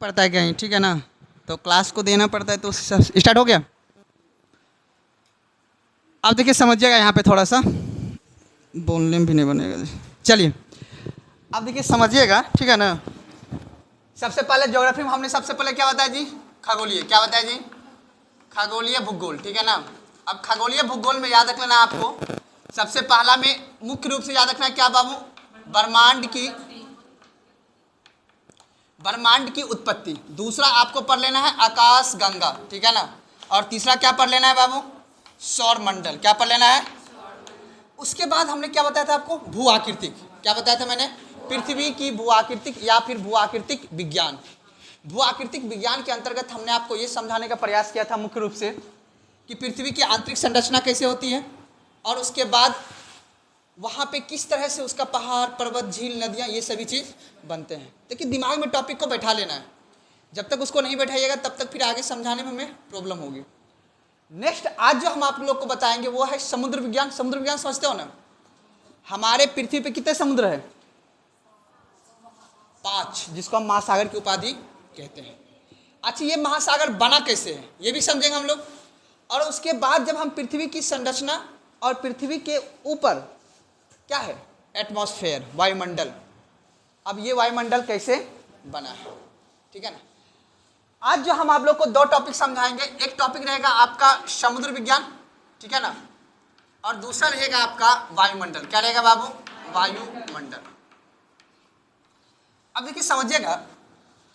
पड़ता है कहीं, ठीक है ना। तो क्लास को देना पड़ता है। तो स्टार्ट हो गया। अब देखिए समझिएगा, यहाँ पे थोड़ा सा बोलने में भी नहीं बनेगा। चलिए अब देखिए समझिएगा, ठीक है ना। सबसे पहले ज्योग्राफी में हमने सबसे पहले क्या बताया जी? खगोलीय। क्या बताया जी? खगोलीय भूगोल, ठीक है ना। अब खगोलीय भूगोल में याद रख लेना आपको, सबसे पहला में मुख्य रूप से याद रखना है क्या बाबू? ब्रह्मांड की उत्पत्ति। दूसरा आपको पढ़ लेना है आकाश गंगा, ठीक है ना। और तीसरा क्या पढ़ लेना है बाबू? सौर मंडल। क्या पढ़ लेना है? उसके बाद हमने क्या बताया था आपको? भू आकृतिक। क्या बताया था मैंने? पृथ्वी की भू आकृतिक या फिर भू आकृतिक विज्ञान। भू आकृतिक विज्ञान के अंतर्गत हमने आपको ये समझाने का प्रयास किया था मुख्य रूप से कि पृथ्वी की आंतरिक संरचना कैसे होती है, और उसके बाद वहाँ पे किस तरह से उसका पहाड़, पर्वत, झील, नदियाँ, ये सभी चीज़ बनते हैं। देखिए दिमाग में टॉपिक को बैठा लेना है। जब तक उसको नहीं बैठाइएगा तब तक फिर आगे समझाने में हमें प्रॉब्लम होगी। नेक्स्ट आज जो हम आप लोग को बताएंगे वो है समुद्र विज्ञान। समुद्र विज्ञान समझते हो ना? हमारे पृथ्वी पे कितने समुद्र है? 5, जिसको हम महासागर की उपाधि कहते हैं। अच्छा, ये महासागर बना कैसे है ये भी समझेंगे हम लोग। और उसके बाद जब हम पृथ्वी की संरचना और पृथ्वी के ऊपर क्या है, एटमॉस्फेयर, वायुमंडल, अब ये वायुमंडल कैसे बना है, ठीक है ना। आज जो हम आप लोग को 2 टॉपिक समझाएंगे, एक टॉपिक रहेगा आपका समुद्र विज्ञान, ठीक है ना, और दूसरा रहेगा आपका वायुमंडल। क्या रहेगा बाबू? वायुमंडल। अब देखिए समझिएगा,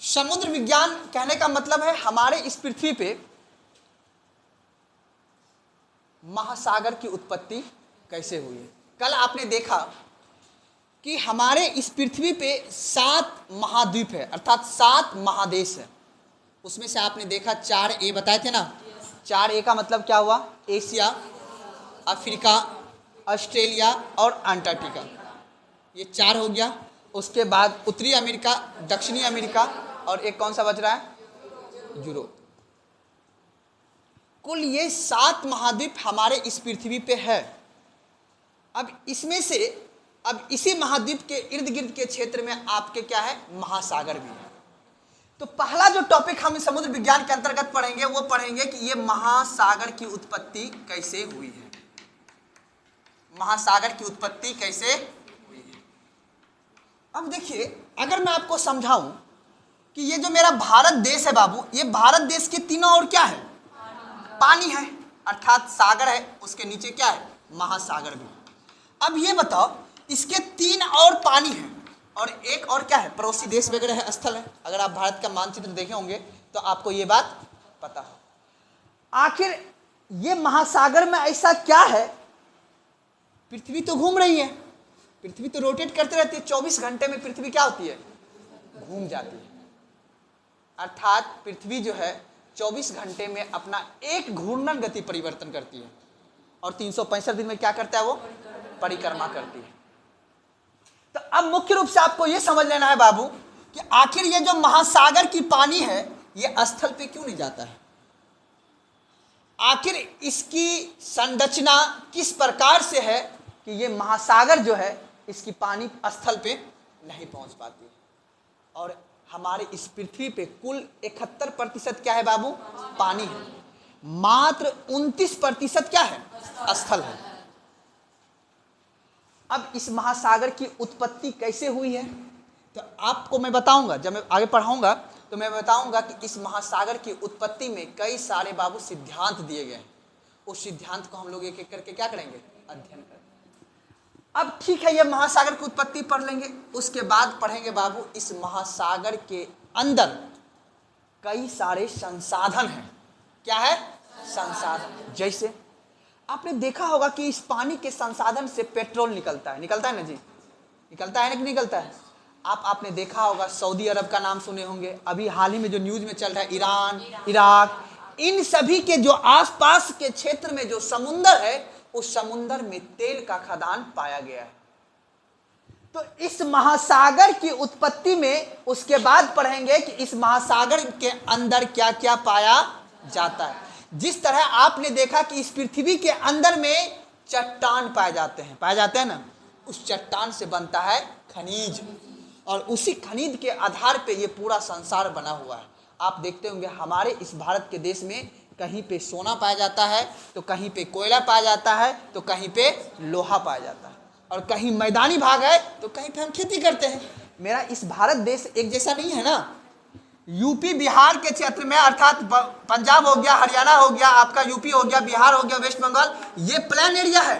समुद्र विज्ञान कहने का मतलब है हमारे इस पृथ्वी पे महासागर की उत्पत्ति कैसे हुई है। कल आपने देखा कि हमारे इस पृथ्वी पे 7 महाद्वीप है, अर्थात 7 महादेश है। उसमें से आपने देखा 4A बताए थे ना। 4A का मतलब क्या हुआ? एशिया, अफ्रीका, ऑस्ट्रेलिया और अंटार्कटिका, ये 4 हो गया। उसके बाद उत्तरी अमेरिका, दक्षिणी अमेरिका, और एक कौन सा बच रहा है? यूरोप। कुल ये 7 महाद्वीप हमारे इस पृथ्वी पे है। अब इसमें से अब इसी महाद्वीप के इर्द गिर्द के क्षेत्र में आपके क्या है? महासागर भी है। तो पहला जो टॉपिक हम समुद्र विज्ञान के अंतर्गत पढ़ेंगे वो पढ़ेंगे कि ये महासागर की उत्पत्ति कैसे हुई है। महासागर की उत्पत्ति कैसे हुई है। अब देखिए, अगर मैं आपको समझाऊं कि ये जो मेरा भारत देश है बाबू, ये भारत देश के तीनों ओर क्या है? पानी है, अर्थात सागर है, उसके नीचे क्या है? महासागर भी। अब ये बताओ, इसके 3 और पानी है और एक और क्या है? पड़ोसी देश वगैरह है, स्थल है। अगर आप भारत का मानचित्र देखे होंगे तो आपको ये बात पता हो। आखिर ये महासागर में ऐसा क्या है? पृथ्वी तो घूम रही है, पृथ्वी तो रोटेट करते रहती है। 24 घंटे में पृथ्वी क्या होती है? घूम जाती है। अर्थात पृथ्वी जो है 24 घंटे में अपना एक घूर्णन गति परिवर्तन करती है, और 365 दिन में क्या करता है? वो परिक्रमा करती है। तो अब मुख्य रूप से आपको यह समझ लेना है बाबू कि आखिर ये जो महासागर की पानी है ये स्थल पे क्यों नहीं जाता है? आखिर इसकी संरचना किस प्रकार से है कि ये महासागर जो है इसकी पानी स्थल पे नहीं पहुंच पाती है। और हमारे इस पृथ्वी पे कुल 71% क्या है बाबू? पानी है। मात्र 29% क्या है? स्थल है। अब इस महासागर की उत्पत्ति कैसे हुई है तो आपको मैं बताऊंगा। जब मैं आगे पढ़ाऊंगा तो मैं बताऊंगा कि इस महासागर की उत्पत्ति में कई सारे बाबू सिद्धांत दिए गए। उस सिद्धांत को हम लोग एक एक करके क्या करेंगे? अध्ययन करेंगे। अब ठीक है, ये महासागर की उत्पत्ति पढ़ लेंगे। उसके बाद पढ़ेंगे बाबू इस महासागर के अंदर कई सारे संसाधन हैं। क्या है? संसाधन। जैसे आपने देखा होगा कि इस पानी के संसाधन से पेट्रोल निकलता है। निकलता है ना जी? निकलता है ना कि निकलता है? आपने देखा होगा सऊदी अरब का नाम सुने होंगे। अभी हाल ही में जो न्यूज में चल रहा है, ईरान, इराक, इन सभी के जो आसपास के क्षेत्र में जो समुंदर है उस समुंदर में तेल का खदान पाया गया है। तो इस महासागर की उत्पत्ति में उसके बाद पढ़ेंगे कि इस महासागर के अंदर क्या क्या पाया जाता है। जिस तरह आपने देखा कि इस पृथ्वी के अंदर में चट्टान पाए जाते हैं ना, उस चट्टान से बनता है खनिज। और उसी खनिज के आधार पे ये पूरा संसार बना हुआ है। आप देखते होंगे हमारे इस भारत के देश में कहीं पे सोना पाया जाता है, तो कहीं पे कोयला पाया जाता है, तो कहीं पे लोहा पाया जाता है, और कहीं मैदानी भाग है तो कहीं पे हम खेती करते हैं। मेरा इस भारत देश एक जैसा नहीं है ना। यूपी बिहार के क्षेत्र में, अर्थात पंजाब हो गया, हरियाणा हो गया, आपका यूपी हो गया, बिहार हो गया, वेस्ट बंगाल, ये प्लेन एरिया है।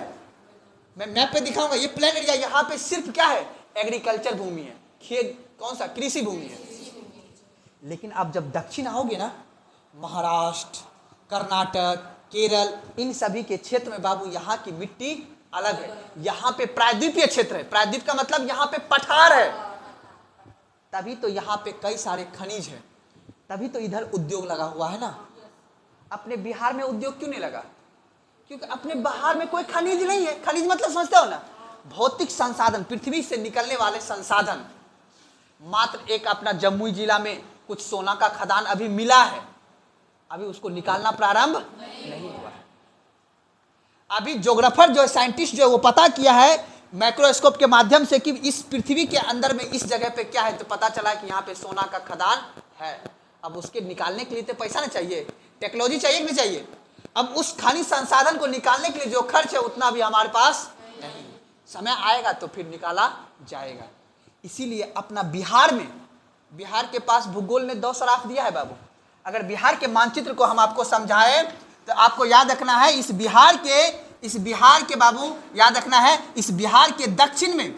मैं मैप पे दिखाऊंगा, ये प्लेन एरिया। यहाँ पे सिर्फ क्या है, एग्रीकल्चर भूमि है, खेत, कौन सा, कृषि भूमि है। लेकिन आप जब दक्षिण आओगे ना, महाराष्ट्र, कर्नाटक, केरल, इन सभी के क्षेत्र में बाबू यहाँ की मिट्टी अलग है। यहाँ पे प्रायद्वीपीय क्षेत्र है। प्रायद्वीप का मतलब यहाँ पे पठार है, तभी तो यहाँ पे कई सारे खनिज हैं, तभी तो इधर उद्योग लगा हुआ है ना। अपने बिहार में उद्योग क्यों नहीं लगा? क्योंकि अपने बिहार में कोई खनिज नहीं है। खनिज मतलब समझते हो ना, भौतिक संसाधन, पृथ्वी से निकलने वाले संसाधन। मात्र एक अपना जमुई जिला में कुछ सोना का खदान अभी मिला है, अभी उसको निकालना प्रारंभ नहीं हुआ है। अभी ज्योग्राफर जो है, साइंटिस्ट जो है, वो पता किया है माइक्रोस्कोप के माध्यम से कि इस पृथ्वी के अंदर में इस जगह पे क्या है, तो पता चला कि यहाँ पे सोना का खदान है। अब उसके निकालने के लिए तो पैसा ना चाहिए, टेक्नोलॉजी चाहिए कि नहीं चाहिए? अब उस खनिज संसाधन को निकालने के लिए जो खर्च है उतना भी हमारे पास नहीं। समय आएगा तो फिर निकाला जाएगा। इसीलिए अपना बिहार में, बिहार के पास भूगोल ने दो सराफ दिया है बाबू। अगर बिहार के मानचित्र को हम आपको समझाएं तो आपको याद रखना है, इस बिहार के बाबू याद रखना है, इस बिहार के दक्षिण में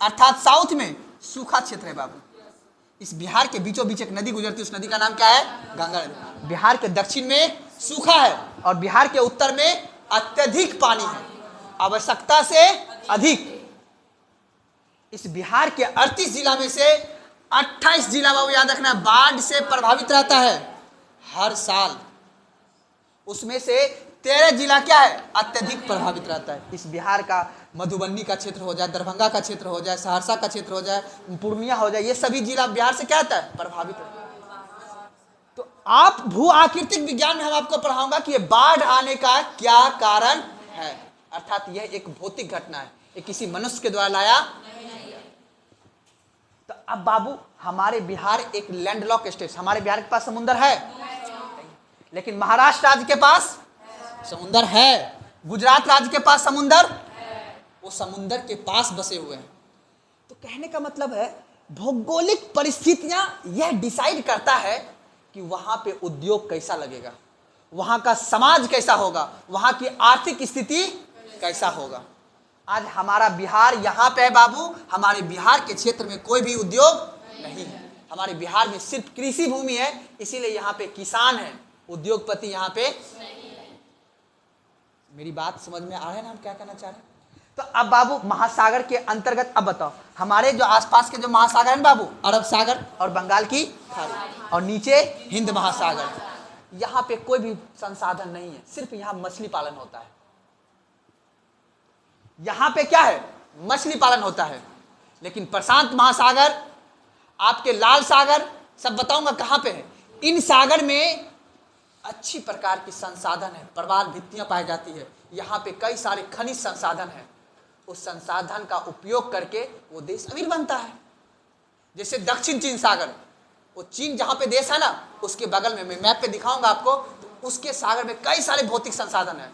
अर्थात साउथ में सूखा क्षेत्र है बाबू। इस बिहार के बीचों बीच एक नदी गुजरती है, उस नदी का नाम क्या है? गंगा नदी। बिहार के दक्षिण में सूखा है और बिहार के उत्तर में अत्यधिक पानी है, आवश्यकता से अधिक। इस बिहार के 38 जिला में से 28 जिला बाबू याद रखना बाढ़ से प्रभावित रहता है हर साल। उसमें से 13 जिला क्या है? अत्यधिक प्रभावित रहता है। इस बिहार का मधुबनी का क्षेत्र हो जाए, दरभंगा का क्षेत्र हो जाए, सहरसा का क्षेत्र हो जाए, पूर्णिया हो जाए, ये सभी जिला बिहार से क्या होता है? प्रभावित रहता है। तो आप भू आकृतिक विज्ञान में हम आपको पढ़ाऊंगा कि ये बाढ़ आने का क्या कारण है, अर्थात यह एक भौतिक घटना है, ये किसी मनुष्य के द्वारा लाया। तो अब बाबू हमारे बिहार एक लैंडलॉक स्टेट, हमारे बिहार के पास समुद्र है, लेकिन महाराष्ट्र राज्य के पास समुद्र है, गुजरात राज्य के पास समुद्र, वो समुद्र के पास बसे हुए हैं। तो कहने का मतलब है भौगोलिक परिस्थितियां यह डिसाइड करता है कि वहां पे उद्योग कैसा लगेगा, वहां का समाज कैसा होगा, वहां की आर्थिक स्थिति कैसा होगा। आज हमारा बिहार यहाँ पे है बाबू, हमारे बिहार के क्षेत्र में कोई भी उद्योग नहीं है। हमारे बिहार में सिर्फ कृषि भूमि है, इसीलिए यहाँ पे किसान है, उद्योगपति यहाँ पे नहीं है। मेरी बात समझ में आ रहा है ना, हम क्या कहना चाह रहे हैं? तो अब बाबू महासागर के अंतर्गत अब बताओ, हमारे जो आसपास के जो महासागर हैं बाबू, अरब सागर और बंगाल की खाड़ी, और नीचे हिंद महासागर, यहाँ पे कोई भी संसाधन नहीं है, सिर्फ यहाँ मछली पालन होता है। यहाँ पे क्या है? मछली पालन होता है। लेकिन प्रशांत महासागर, आपके लाल सागर, सब बताऊंगा कहाँ पे है। इन सागर में अच्छी प्रकार की संसाधन है, प्रवाल भित्तियां पाई जाती है, यहाँ पे कई सारे खनिज संसाधन है। उस संसाधन का उपयोग करके वो देश अमीर बनता है। जैसे दक्षिण चीन सागर, वो चीन जहाँ पे देश है ना, उसके बगल में, मैं मैप पे दिखाऊंगा आपको, तो उसके सागर में कई सारे भौतिक संसाधन है,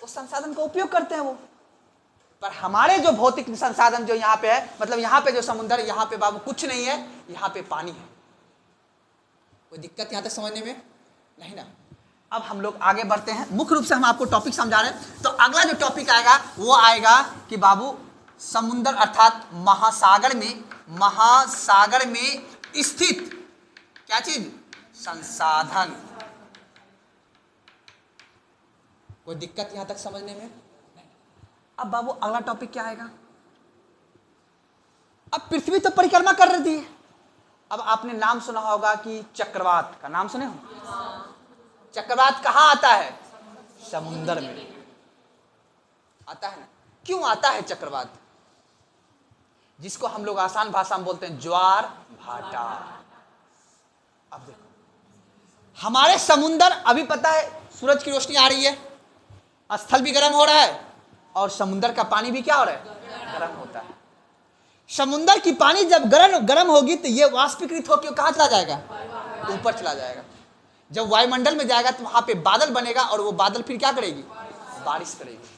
उस संसाधन का उपयोग करते हैं वो। पर हमारे जो भौतिक संसाधन जो यहाँ पे है, मतलब यहाँ पे जो समुद्र है, यहाँ पे बाबू कुछ नहीं है, यहाँ पे पानी है। कोई दिक्कत यहाँ तक समझने में नहीं ना। अब हम लोग आगे बढ़ते हैं, मुख्य रूप से हम आपको टॉपिक समझा रहे हैं। तो अगला जो टॉपिक आएगा वो आएगा कि बाबू समुद्र अर्थात महासागर में स्थित क्या चीज? संसाधन। कोई दिक्कत यहां तक समझने में? अब बाबू अगला टॉपिक क्या आएगा? अब पृथ्वी तो परिक्रमा कर रही थी। अब आपने नाम सुना होगा कि चक्रवात का नाम सुने हो? चक्रवात कहाँ आता है? समुद्र में आता है ना। क्यों आता है चक्रवात? जिसको हम लोग आसान भाषा में बोलते हैं ज्वार भाटा। अब देखो, हमारे समुद्र, अभी पता है सूरज की रोशनी आ रही है, स्थल भी गर्म हो रहा है और समुद्र का पानी भी क्या हो रहा है? गर्म होता है। समुंदर की पानी जब गर्म होगी तो ये वाष्पीकृत होकर कहाँ चला जाएगा? ऊपर चला जाएगा। जब वायुमंडल में जाएगा तो वहां पे बादल बनेगा और वो बादल फिर क्या करेगी? बारिश करेगी।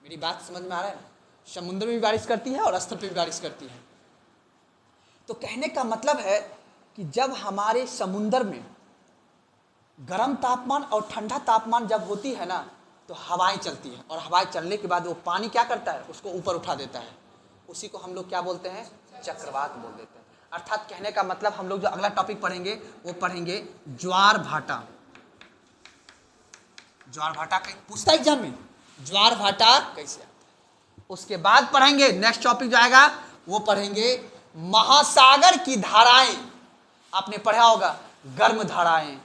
मेरी बात समझ में आ रहा है ना? समुद्र में भी बारिश करती है और स्थल पे भी बारिश करती है। तो कहने का मतलब है कि जब हमारे समुद्र में गर्म तापमान और ठंडा तापमान जब होती है ना, तो हवाएं चलती हैं और हवाएं चलने के बाद वो पानी क्या करता है? उसको ऊपर उठा देता है। उसी को हम लोग क्या बोलते हैं? चक्रवात बोल देते हैं। अर्थात कहने का मतलब हम लोग जो अगला टॉपिक पढ़ेंगे वो पढ़ेंगे ज्वार भाटा। ज्वार भाटा पूछता है एग्जाम में, ज्वार भाटा कैसे आता है। उसके बाद पढ़ेंगे नेक्स्ट टॉपिक जो आएगा वो पढ़ेंगे महासागर की धाराएं। आपने पढ़ा होगा गर्म धाराएं,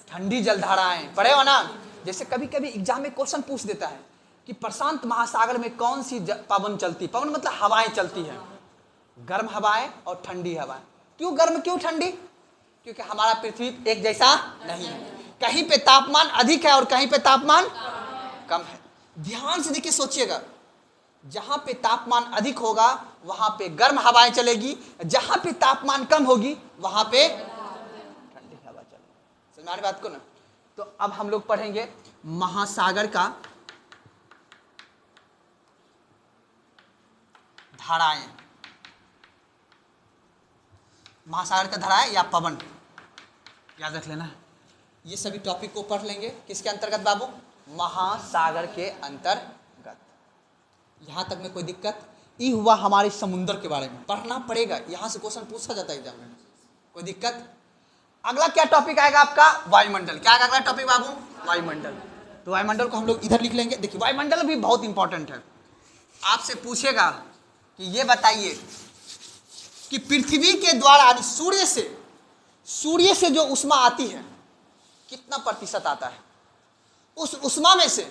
ठंडी जल धाराएं, पढ़े हो ना? जैसे कभी कभी एग्जाम में क्वेश्चन पूछ देता है कि प्रशांत महासागर में कौन सी पवन चलती? पवन मतलब हवाएं चलती हैं, गर्म हवाएं और ठंडी हवाएं। क्यों गर्म क्यों ठंडी? क्योंकि हमारा पृथ्वी एक जैसा नहीं है, कहीं पे तापमान अधिक है और कहीं पे तापमान कम है। ध्यान से देखिए, सोचिएगा, जहां पे तापमान अधिक होगा वहां पे गर्म हवाएं चलेगी, जहां पे तापमान कम होगी वहां पे ठंडी हवा चलेगी। समझ बात को ना? तो अब हम लोग पढ़ेंगे महासागर का धाराएं। महासागर का धाराएं या पवन, याद रख लेना। ये सभी टॉपिक को पढ़ लेंगे किसके अंतर्गत बाबू? महासागर के अंतर्गत। यहां तक में कोई दिक्कत? ये हुआ हमारे समुद्र के बारे में, पढ़ना पड़ेगा, यहां से क्वेश्चन पूछा जाता है एग्जाम में। कोई दिक्कत? अगला क्या टॉपिक आएगा आपका? वायुमंडल। क्या आएगा अगला टॉपिक बाबू? वायुमंडल। तो वायुमंडल को हम लोग इधर लिख लेंगे। देखिए वायुमंडल भी बहुत इंपॉर्टेंट है। आपसे पूछेगा कि ये बताइए कि पृथ्वी के द्वारा सूर्य से जो उष्मा आती है कितना प्रतिशत आता है? उस उष्मा में से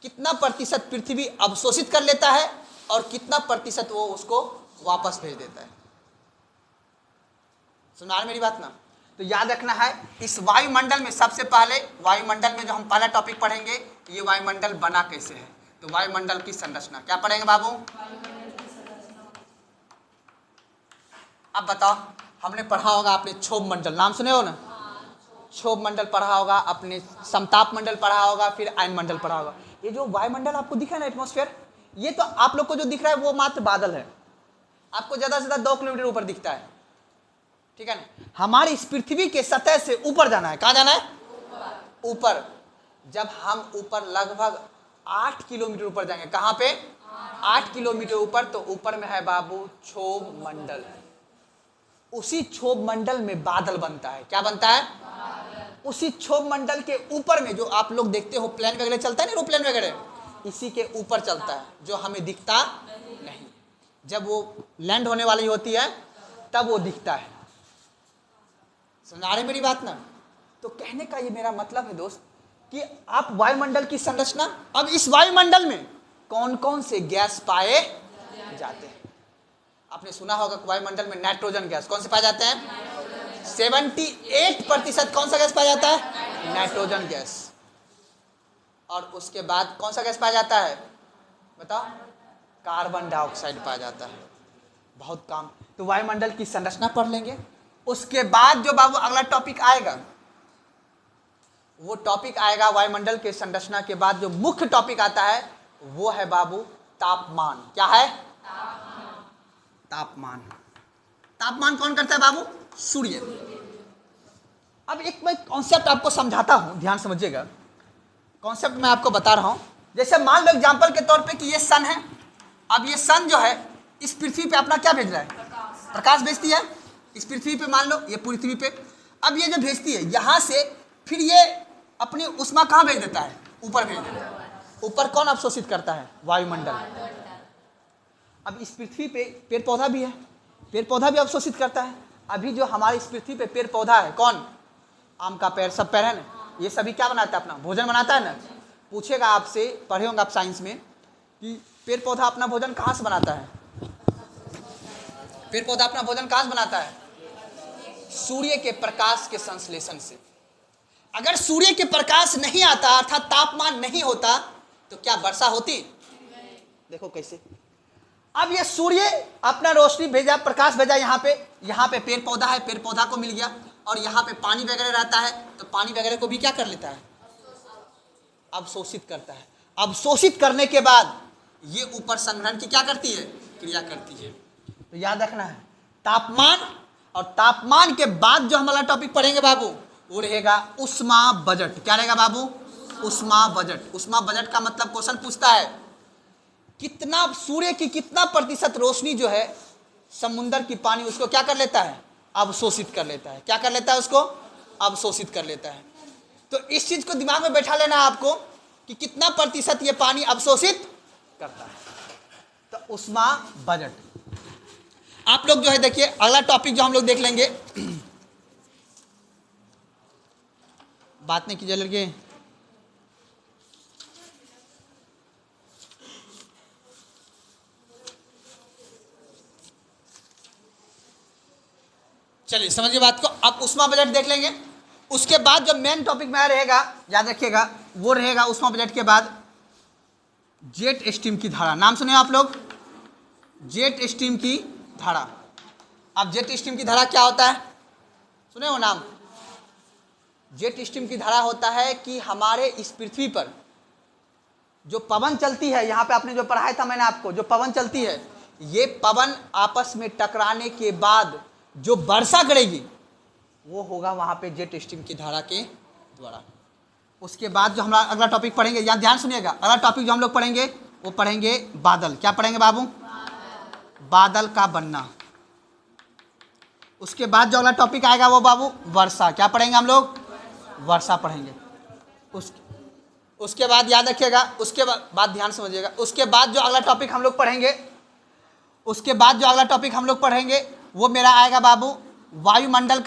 कितना प्रतिशत पृथ्वी अवशोषित कर लेता है और कितना प्रतिशत वो उसको वापस भेज देता है? सुना रहे मेरी बात ना? तो याद रखना है, इस वायुमंडल में सबसे पहले वायुमंडल में जो हम पहला टॉपिक पढ़ेंगे, ये वायुमंडल बना कैसे है। तो वायुमंडल की संरचना क्या पढ़ेंगे बाबू? अब बताओ, हमने पढ़ा होगा आपने क्षोभ मंडल, नाम सुने हो ना? क्षोभ मंडल पढ़ा होगा आपने, समताप मंडल पढ़ा होगा, फिर आयन मंडल पढ़ा होगा। ये जो वायुमंडल आपको दिख रहा है ना, एटमॉस्फेयर, ये तो आप लोग को जो दिख रहा है वो मात्र बादल है। आपको ज्यादा से ज्यादा 2 किलोमीटर ऊपर दिखता है, ठीक है ना? हमारी इस पृथ्वी के सतह से ऊपर जाना है। कहां जाना है? ऊपर। जब हम ऊपर लगभग 8 किलोमीटर ऊपर जाएंगे, कहां पे? 8 किलोमीटर ऊपर, तो ऊपर में है बाबू क्षोभ मंडल। उसी क्षोभ मंडल में बादल बनता है। क्या बनता है? उसी क्षोभ मंडल के ऊपर में जो आप लोग देखते हो प्लेन वगैरह चलता है ना, एरोप्लेन वगैरह, इसी के ऊपर चलता है, जो हमें दिखता नहीं। जब वो लैंड होने वाली होती है तब वो दिखता है। समझ रहे मेरी बात ना? तो कहने का ये मेरा मतलब है दोस्त कि आप वायुमंडल की संरचना, अब इस वायुमंडल में कौन कौन से गैस पाए जाते हैं? आपने सुना होगा वायुमंडल में नाइट्रोजन गैस कौन से पाए जाते हैं? 78% कौन सा गैस पाया जाता है? Nitrogen gas. और उसके बाद कौन सा गैस पाया जाता है? बताओ। कार्बन डाइऑक्साइड पाया जाता है। बहुत काम। तो वायुमंडल की संरचना पढ़ लेंगे। उसके बाद जो बाबू अगला टॉपिक आएगा, वो टॉपिक आएगा वायुमंडल के संरचना के बाद जो मुख्य टॉपिक आता है वो है बाबू तापमान। क्या है? तापमान। तापमान कौन करता है बाबू? सूर्य। अब एक मैं कॉन्सेप्ट आपको समझाता हूं, ध्यान समझिएगा। कॉन्सेप्ट मैं आपको बता रहा हूं। जैसे मान लो एग्जांपल के तौर पे कि ये सन है। अब ये सन जो है इस पृथ्वी पे अपना क्या भेज रहा है? प्रकाश भेजती है इस पृथ्वी पे। मान लो ये पृथ्वी पे, अब ये जो भेजती है यहां से, फिर ये अपनी उष्मा कहाँ भेज देता है? ऊपर भेज देता है। ऊपर कौन अवशोषित करता है? वायुमंडल। अब इस पृथ्वी पे पेड़ पौधा भी है, पेड़ पौधा भी अवशोषित करता है। अभी जो हमारे इस पृथ्वी पे पेड़ पौधा है, कौन? आम का पेड़, सब पेड़ है ना, ये सभी क्या बनाता है? अपना भोजन बनाता है ना। पूछेगा आपसे, पढ़े होंगे आप साइंस में, कि पेड़ पौधा अपना भोजन कहाँ से बनाता है? पेड़ पौधा अपना भोजन कहाँ से बनाता है? सूर्य के प्रकाश के संश्लेषण से। अगर सूर्य के प्रकाश नहीं आता अर्थात तापमान नहीं होता तो क्या वर्षा होती? देखो कैसे। अब ये सूर्य अपना रोशनी भेजा, प्रकाश भेजा यहाँ पे पेड़ पौधा है, पेड़ पौधा को मिल गया, और यहाँ पे पानी वगैरह रहता है, तो पानी वगैरह को भी क्या कर लेता है, अवशोषित करता है। अवशोषित करने के बाद ये ऊपर संग्रहण की क्या करती है, क्रिया करती है। तो याद रखना है तापमान, और तापमान के बाद जो हमारा टॉपिक पढ़ेंगे बाबू वो रहेगा उष्मा बजट। क्या रहेगा बाबू, उष्मा बजट। उष्मा बजट का मतलब क्वेश्चन पूछता है कितना सूर्य की कितना प्रतिशत रोशनी जो है समुद्र की पानी उसको क्या कर लेता है, अवशोषित कर लेता है। क्या कर लेता है, उसको अवशोषित कर लेता है। तो इस चीज को दिमाग में बैठा लेना है आपको कि कितना प्रतिशत ये पानी अवशोषित करता है। तो उष्मा बजट आप लोग जो है देखिए, अगला टॉपिक जो हम लोग देख लेंगे, बात नहीं कीजिए लड़के, चलिए समझिए बात को। अब उष्मा बजट देख लेंगे, उसके बाद जो मेन टॉपिक में रहेगा याद रखिएगा वो रहेगा उष्मा बजट के बाद जेट स्ट्रीम की धारा। नाम सुने आप लोग, जेट स्ट्रीम की धारा। अब जेट स्ट्रीम की धारा क्या होता है, सुने हो नाम? जेट स्ट्रीम की धारा होता है कि हमारे इस पृथ्वी पर जो पवन चलती है, यहाँ पे आपने जो पढ़ाया था मैंने आपको, जो पवन चलती है, ये पवन आपस में टकराने के बाद जो वर्षा करेगी वो होगा वहाँ पे जेट स्ट्रीम की धारा के द्वारा। उसके बाद जो हमारा अगला टॉपिक पढ़ेंगे, यहाँ ध्यान सुनिएगा, अगला टॉपिक जो हम लोग पढ़ेंगे वो पढ़ेंगे बादल। क्या पढ़ेंगे बाबू, बादल का बनना। उसके बाद जो अगला टॉपिक आएगा वो बाबू वर्षा। क्या पढ़ेंगे हम लोग, वर्षा पढ़ेंगे। उसके बाद याद रखिएगा, उसके बाद ध्यान समझिएगा, उसके बाद जो अगला टॉपिक हम लोग पढ़ेंगे, उसके बाद जो अगला टॉपिक हम लोग पढ़ेंगे वो मेरा आएगा बाबू वायुमंडल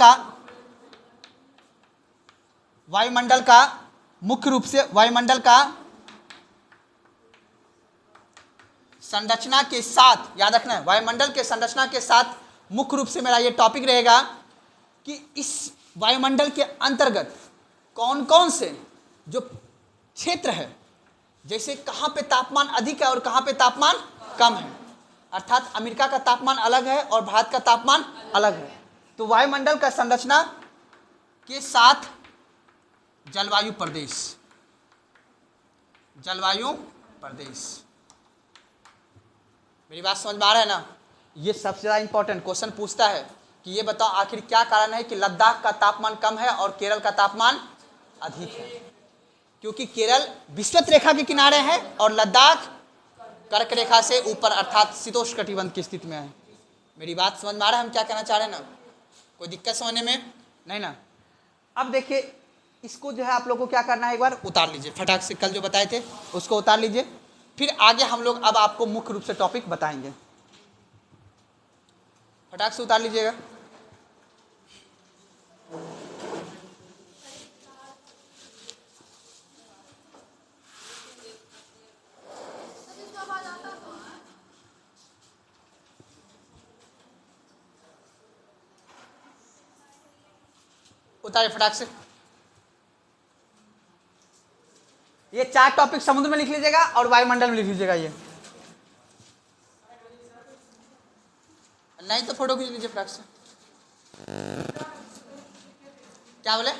का मुख्य रूप से वायुमंडल का संरचना के साथ, याद रखना है वायुमंडल के संरचना के साथ मुख्य रूप से मेरा ये टॉपिक रहेगा कि इस वायुमंडल के अंतर्गत कौन कौन से जो क्षेत्र है, जैसे कहाँ पे तापमान अधिक है और कहाँ पे तापमान कम है, अर्थात अमेरिका का तापमान अलग है और भारत का तापमान अलग है। तो वायुमंडल का संरचना के साथ जलवायु प्रदेश, जलवायु प्रदेश। मेरी बात समझ में आ रहा है ना? ये सबसे ज़्यादा इंपॉर्टेंट क्वेश्चन पूछता है कि ये बताओ आखिर क्या कारण है कि लद्दाख का तापमान कम है और केरल का तापमान अधिक है। क्योंकि केरल विषुवत रेखा के किनारे है और लद्दाख कर्क रेखा से ऊपर अर्थात शीतोष्ण कटिबंध की स्थिति में है। मेरी बात समझ में आ रहा है हम क्या कहना चाह रहे हैं ना? कोई दिक्कत समझने में नहीं ना? अब देखिए इसको जो है आप लोगों को क्या करना है, एक बार उतार लीजिए फटाक से, कल जो बताए थे उसको उतार लीजिए, फिर आगे हम लोग अब आपको मुख्य रूप से टॉपिक बताएंगे। फटाक से उतार लीजिएगा। उतारिए फटाक से। ये 4 टॉपिक समुद्र में लिख लीजिएगा और वायुमंडल में लिख लीजिएगा। ये नहीं तो फोटो खींच लीजिए फटाक से। क्या बोले?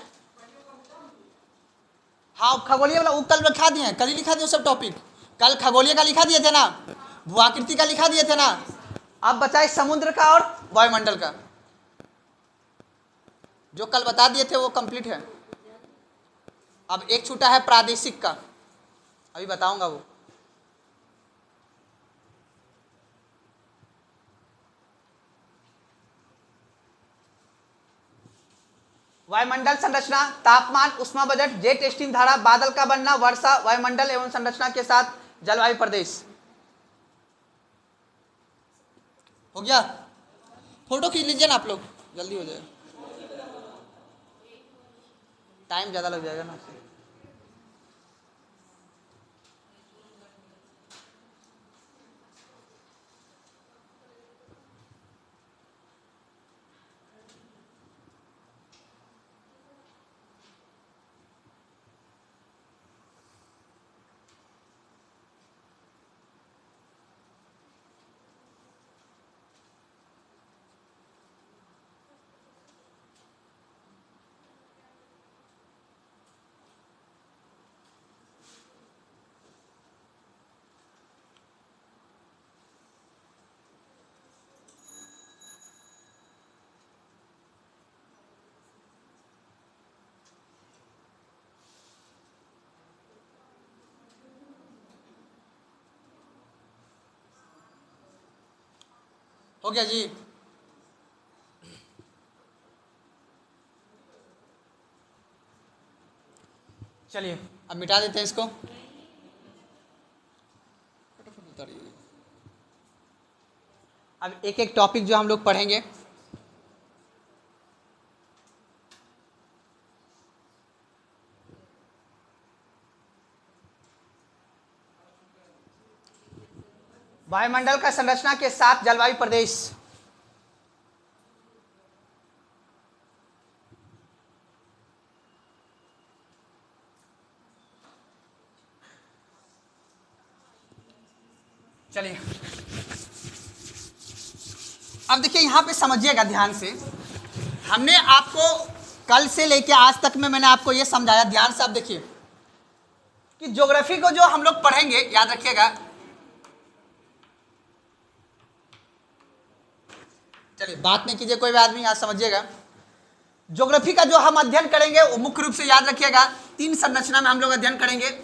हाँ खगोलीय वाला वो कल लिखा दिए, कल ही लिखा दिए सब टॉपिक। कल खगोलीय का लिखा दिए थे ना, भूआकृति का लिखा दिए थे ना। अब बचाए समुद्र का और वायुमंडल का, जो कल बता दिए थे वो कंप्लीट है। अब एक छूटा है प्रादेशिक का, अभी बताऊंगा वो। वायुमंडल संरचना, तापमान, उष्मा बजट, जेट स्ट्रीम धारा, बादल का बनना, वर्षा, वायुमंडल एवं संरचना के साथ जलवायु प्रदेश। हो गया? फोटो खींच लीजिए ना आप लोग, जल्दी हो जाएगा, टाइम ज़्यादा लग जाएगा ना। हो गया जी। चलिए अब मिटा देते हैं इसको। अब एक एक टॉपिक जो हम लोग पढ़ेंगे। वायुमंडल का संरचना के 7 जलवायु प्रदेश। चलिए अब देखिए यहाँ पे समझिएगा ध्यान से। हमने आपको कल से लेके आज तक में मैंने आपको ये समझाया, ध्यान से आप देखिए कि ज्योग्राफी को जो हम लोग पढ़ेंगे, याद रखिएगा। चलिए बात नहीं कीजिए कोई भी आदमी, आज समझिएगा। ज्योग्राफी का जो हम अध्ययन करेंगे वो मुख्य रूप से याद रखिएगा 3 संरचना में हम लोग अध्ययन करेंगे।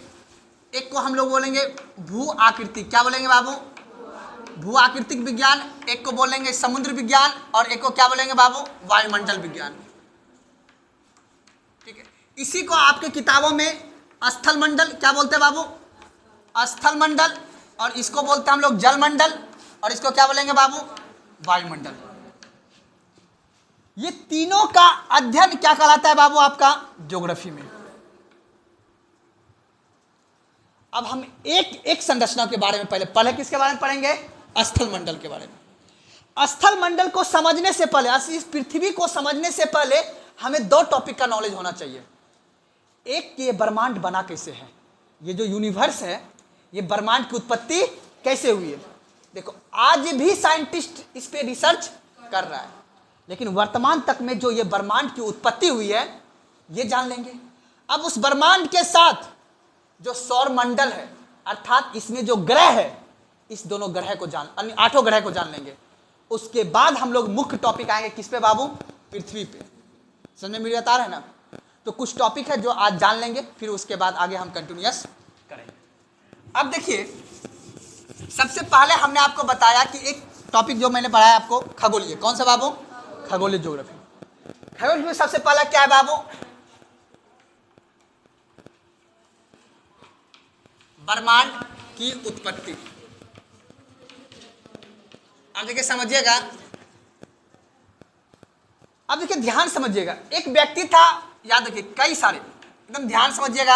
एक को हम लोग बोलेंगे भू आकृति, क्या बोलेंगे बाबू? भू आकृतिक विज्ञान। एक को बोलेंगे समुद्र विज्ञान और एक को क्या बोलेंगे बाबू? वायुमंडल विज्ञान। ठीक है, इसी को आपके किताबों में स्थल मंडल क्या बोलते हैं बाबू? स्थल मंडल। और इसको बोलते हैं हम लोग जल मंडल और इसको क्या बोलेंगे बाबू? वायुमंडल। ये तीनों का अध्ययन क्या कहलाता है बाबू आपका? ज्योग्राफी में। अब हम एक एक संरचना के बारे में पहले किसके बारे में पढ़ेंगे? स्थल मंडल के बारे में। स्थल मंडल को समझने से पहले, इस पृथ्वी को समझने से पहले हमें 2 टॉपिक का नॉलेज होना चाहिए। एक कि ये ब्रह्मांड बना कैसे है, ये जो यूनिवर्स है, ये ब्रह्मांड की उत्पत्ति कैसे हुई है। देखो आज भी साइंटिस्ट इस पे रिसर्च कर रहा है, लेकिन वर्तमान तक में जो ये ब्रह्मांड की उत्पत्ति हुई है ये जान लेंगे। अब उस ब्रह्मांड के साथ जो सौर मंडल है, अर्थात इसमें जो ग्रह है, इस दोनों ग्रह को अन्य 8 ग्रह को जान लेंगे। उसके बाद हम लोग मुख्य टॉपिक आएंगे किस पे बाबू? पृथ्वी पे। समझ में मेरी बात आ रहा है ना? तो कुछ टॉपिक है जो आज जान लेंगे, फिर उसके बाद आगे हम कंटिन्यूअस करेंगे। अब देखिए सबसे पहले हमने आपको बताया कि एक टॉपिक जो मैंने पढ़ाया आपको, खगोलीय। कौन सा बाबू? खगोलीय ज्योग्राफी। खगोल में सबसे पहला क्या है बाबू? ब्रह्मांड की उत्पत्ति। अब देखिए समझिएगा, अब देखिए ध्यान समझिएगा। एक व्यक्ति था, याद रखिए कई सारे, एकदम ध्यान समझिएगा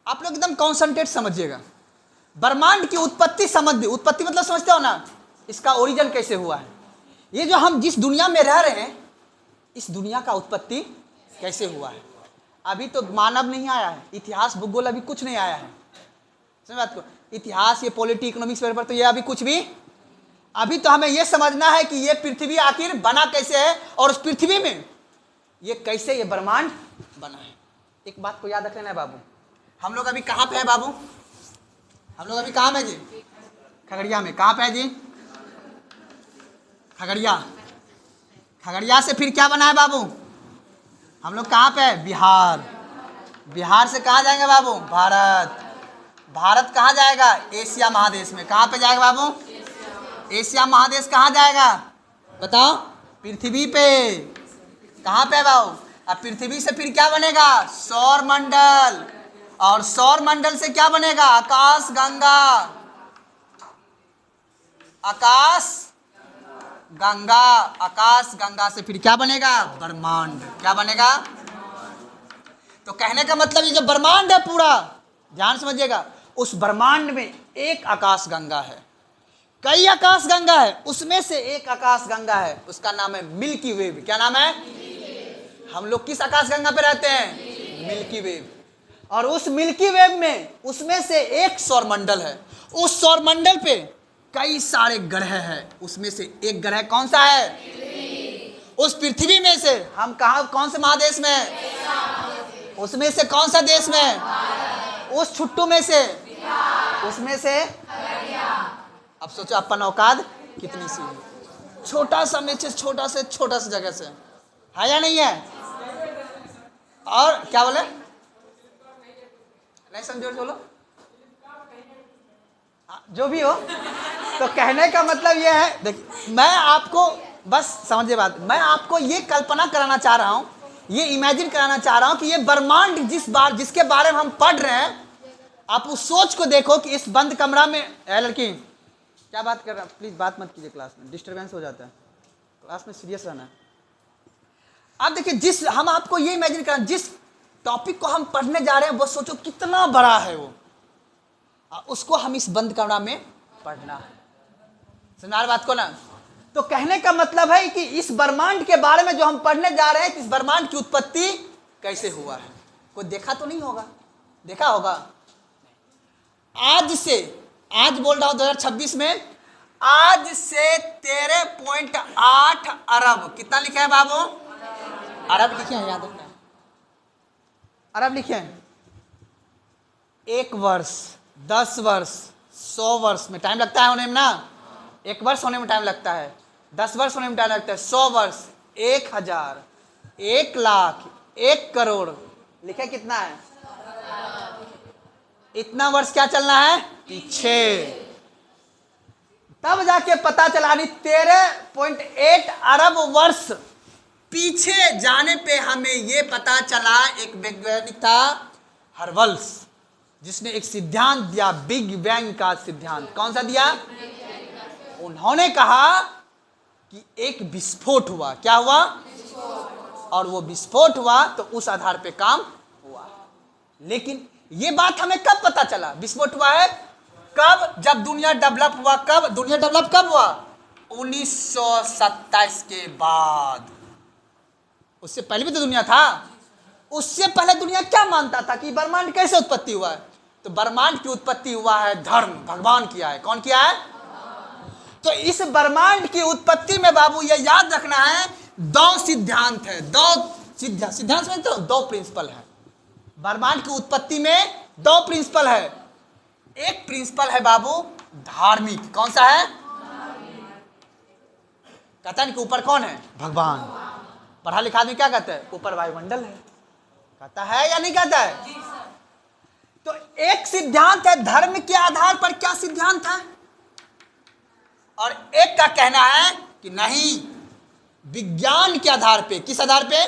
आप लोग, एकदम कॉन्सेंट्रेट समझिएगा। ब्रह्मांड की उत्पत्ति समझ, उत्पत्ति मतलब समझते हो ना, इसका ओरिजिन कैसे हुआ है। ये जो हम जिस दुनिया में रह रहे हैं, इस दुनिया का उत्पत्ति कैसे हुआ है। अभी तो मानव नहीं आया है, इतिहास भूगोल अभी कुछ नहीं आया है। समझ बात को? इतिहास, ये पॉलिटी, इकोनॉमिक्स पेपर तो ये अभी कुछ भी, अभी तो हमें ये समझना है कि ये पृथ्वी आखिर बना कैसे है और उस पृथ्वी में ये कैसे ये ब्रह्मांड बना है। एक बात को याद रख लेना है बाबू, हम लोग अभी कहाँ पे है बाबू? हम लोग अभी कहाँ में जी? खगड़िया में। कहाँ पे है जी? खगड़िया। खगड़िया से फिर क्या बना है बाबू? हम लोग कहाँ पे है? बिहार। बिहार से कहाँ जाएंगे बाबू? भारत। भारत कहाँ जाएगा? एशिया महादेश में। कहाँ पे जाएगा बाबू? एशिया महादेश कहाँ जाएगा बताओ? पृथ्वी पे। कहाँ पे बाबू? अब पृथ्वी से फिर क्या बनेगा? सौर मंडल। और सौर मंडल से क्या बनेगा? आकाश गंगा। आकाश गंगा। आकाश गंगा से फिर क्या बनेगा? ब्रह्मांड। क्या बनेगा? तो कहने का मतलब ये जो ब्रह्मांड है पूरा, ध्यान समझिएगा, उस ब्रह्मांड में एक आकाश गंगा है, कई आकाश गंगा है, उसमें से एक आकाश गंगा है, उसका नाम है मिल्की वेव। क्या नाम है? हम लोग किस आकाश गंगा पे रहते हैं? Milky wave. और उस मिल्की वेव में, उसमें से एक सौर मंडल है, उस सौर मंडल पे कई सारे ग्रह हैं, उसमें से एक ग्रह कौन सा है? उस पृथ्वी में से हम कहाँ, कौन से महादेश में? उसमें से कौन सा देश में? उस छुट्टू में से, उसमें से। अब सोचो अपन औकात कितनी सी है, छोटा सा में से छोटा सा जगह से है या नहीं है? और क्या बोले? नहीं समझो, बोलो जो भी हो। तो कहने का मतलब ये है, देखिए मैं आपको बस समझिए बात, मैं आपको ये कल्पना कराना चाह रहा हूँ, ये इमेजिन कराना चाह रहा हूँ कि ये ब्रह्मांड जिसके बारे में हम पढ़ रहे हैं, आप उस सोच को देखो कि इस बंद कमरा में, ए लड़की क्या बात कर रहा है, प्लीज बात मत कीजिए, क्लास में डिस्टरबेंस हो जाता है, क्लास में सीरियस रहना है। अब देखिए हम आपको ये इमेजिन करें, जिस टॉपिक को हम पढ़ने जा रहे हैं वो सोचो कितना बड़ा है वो, उसको हम इस बंद कमरा में पढ़ना है। समझा बात को ना? तो कहने का मतलब है कि इस ब्रह्मांड के बारे में जो हम पढ़ने जा रहे हैं, इस ब्रह्मांड की उत्पत्ति कैसे हुआ है, कोई देखा तो नहीं होगा, देखा होगा। आज बोल रहा हूं 2026 में, आज से 13.8 अरब, कितना लिखा है बाबू? अरब लिखे हैं, याद रखना, अरब लिखे हैं। 1 वर्ष, 10 वर्ष, 100 वर्ष में टाइम लगता है होने में ना, 1 वर्ष होने में टाइम लगता है, 10 वर्ष होने में टाइम लगता है, 100 वर्ष, 1000, 1 लाख, 1 करोड़, लिखे कितना है? इतना वर्ष क्या चलना है पीछे, तब जाके पता चला, नहीं 13.8 अरब वर्ष पीछे जाने पे हमें ये पता चला, एक वैज्ञानिक था हर्बल्स, जिसने एक सिद्धांत दिया, बिग बैंग का सिद्धांत। कौन सा दिया? उन्होंने कहा कि एक विस्फोट हुआ। क्या हुआ? और वो विस्फोट हुआ तो उस आधार पे काम हुआ। लेकिन ये बात हमें कब पता चला विस्फोट हुआ है? कब? जब दुनिया डेवलप हुआ। कब दुनिया डेवलप कब हुआ? 1927 के बाद। उससे पहले भी तो दुनिया था। उससे पहले दुनिया क्या मानता था कि ब्रह्मांड कैसे उत्पत्ति हुआ है? तो ब्रह्मांड की उत्पत्ति हुआ है धर्म, भगवान किया है। कौन किया है? तो इस ब्रह्मांड की उत्पत्ति में बाबू ये याद रखना है, 2 सिद्धांत है। 2 सिद्धांत में तो 2 प्रिंसिपल है। ब्रह्मांड की उत्पत्ति में 2 प्रिंसिपल है। एक प्रिंसिपल है बाबू धार्मिक। कौन सा है? कहता है कि ऊपर कौन है? भगवान। पढ़ा लिखा आदमी क्या कहता है? ऊपर वायुमंडल है। कहता है या नहीं कहता है? तो एक सिद्धांत है धर्म के आधार पर। क्या सिद्धांत है? और एक का कहना है कि नहीं, विज्ञान के आधार पे। किस आधार पे?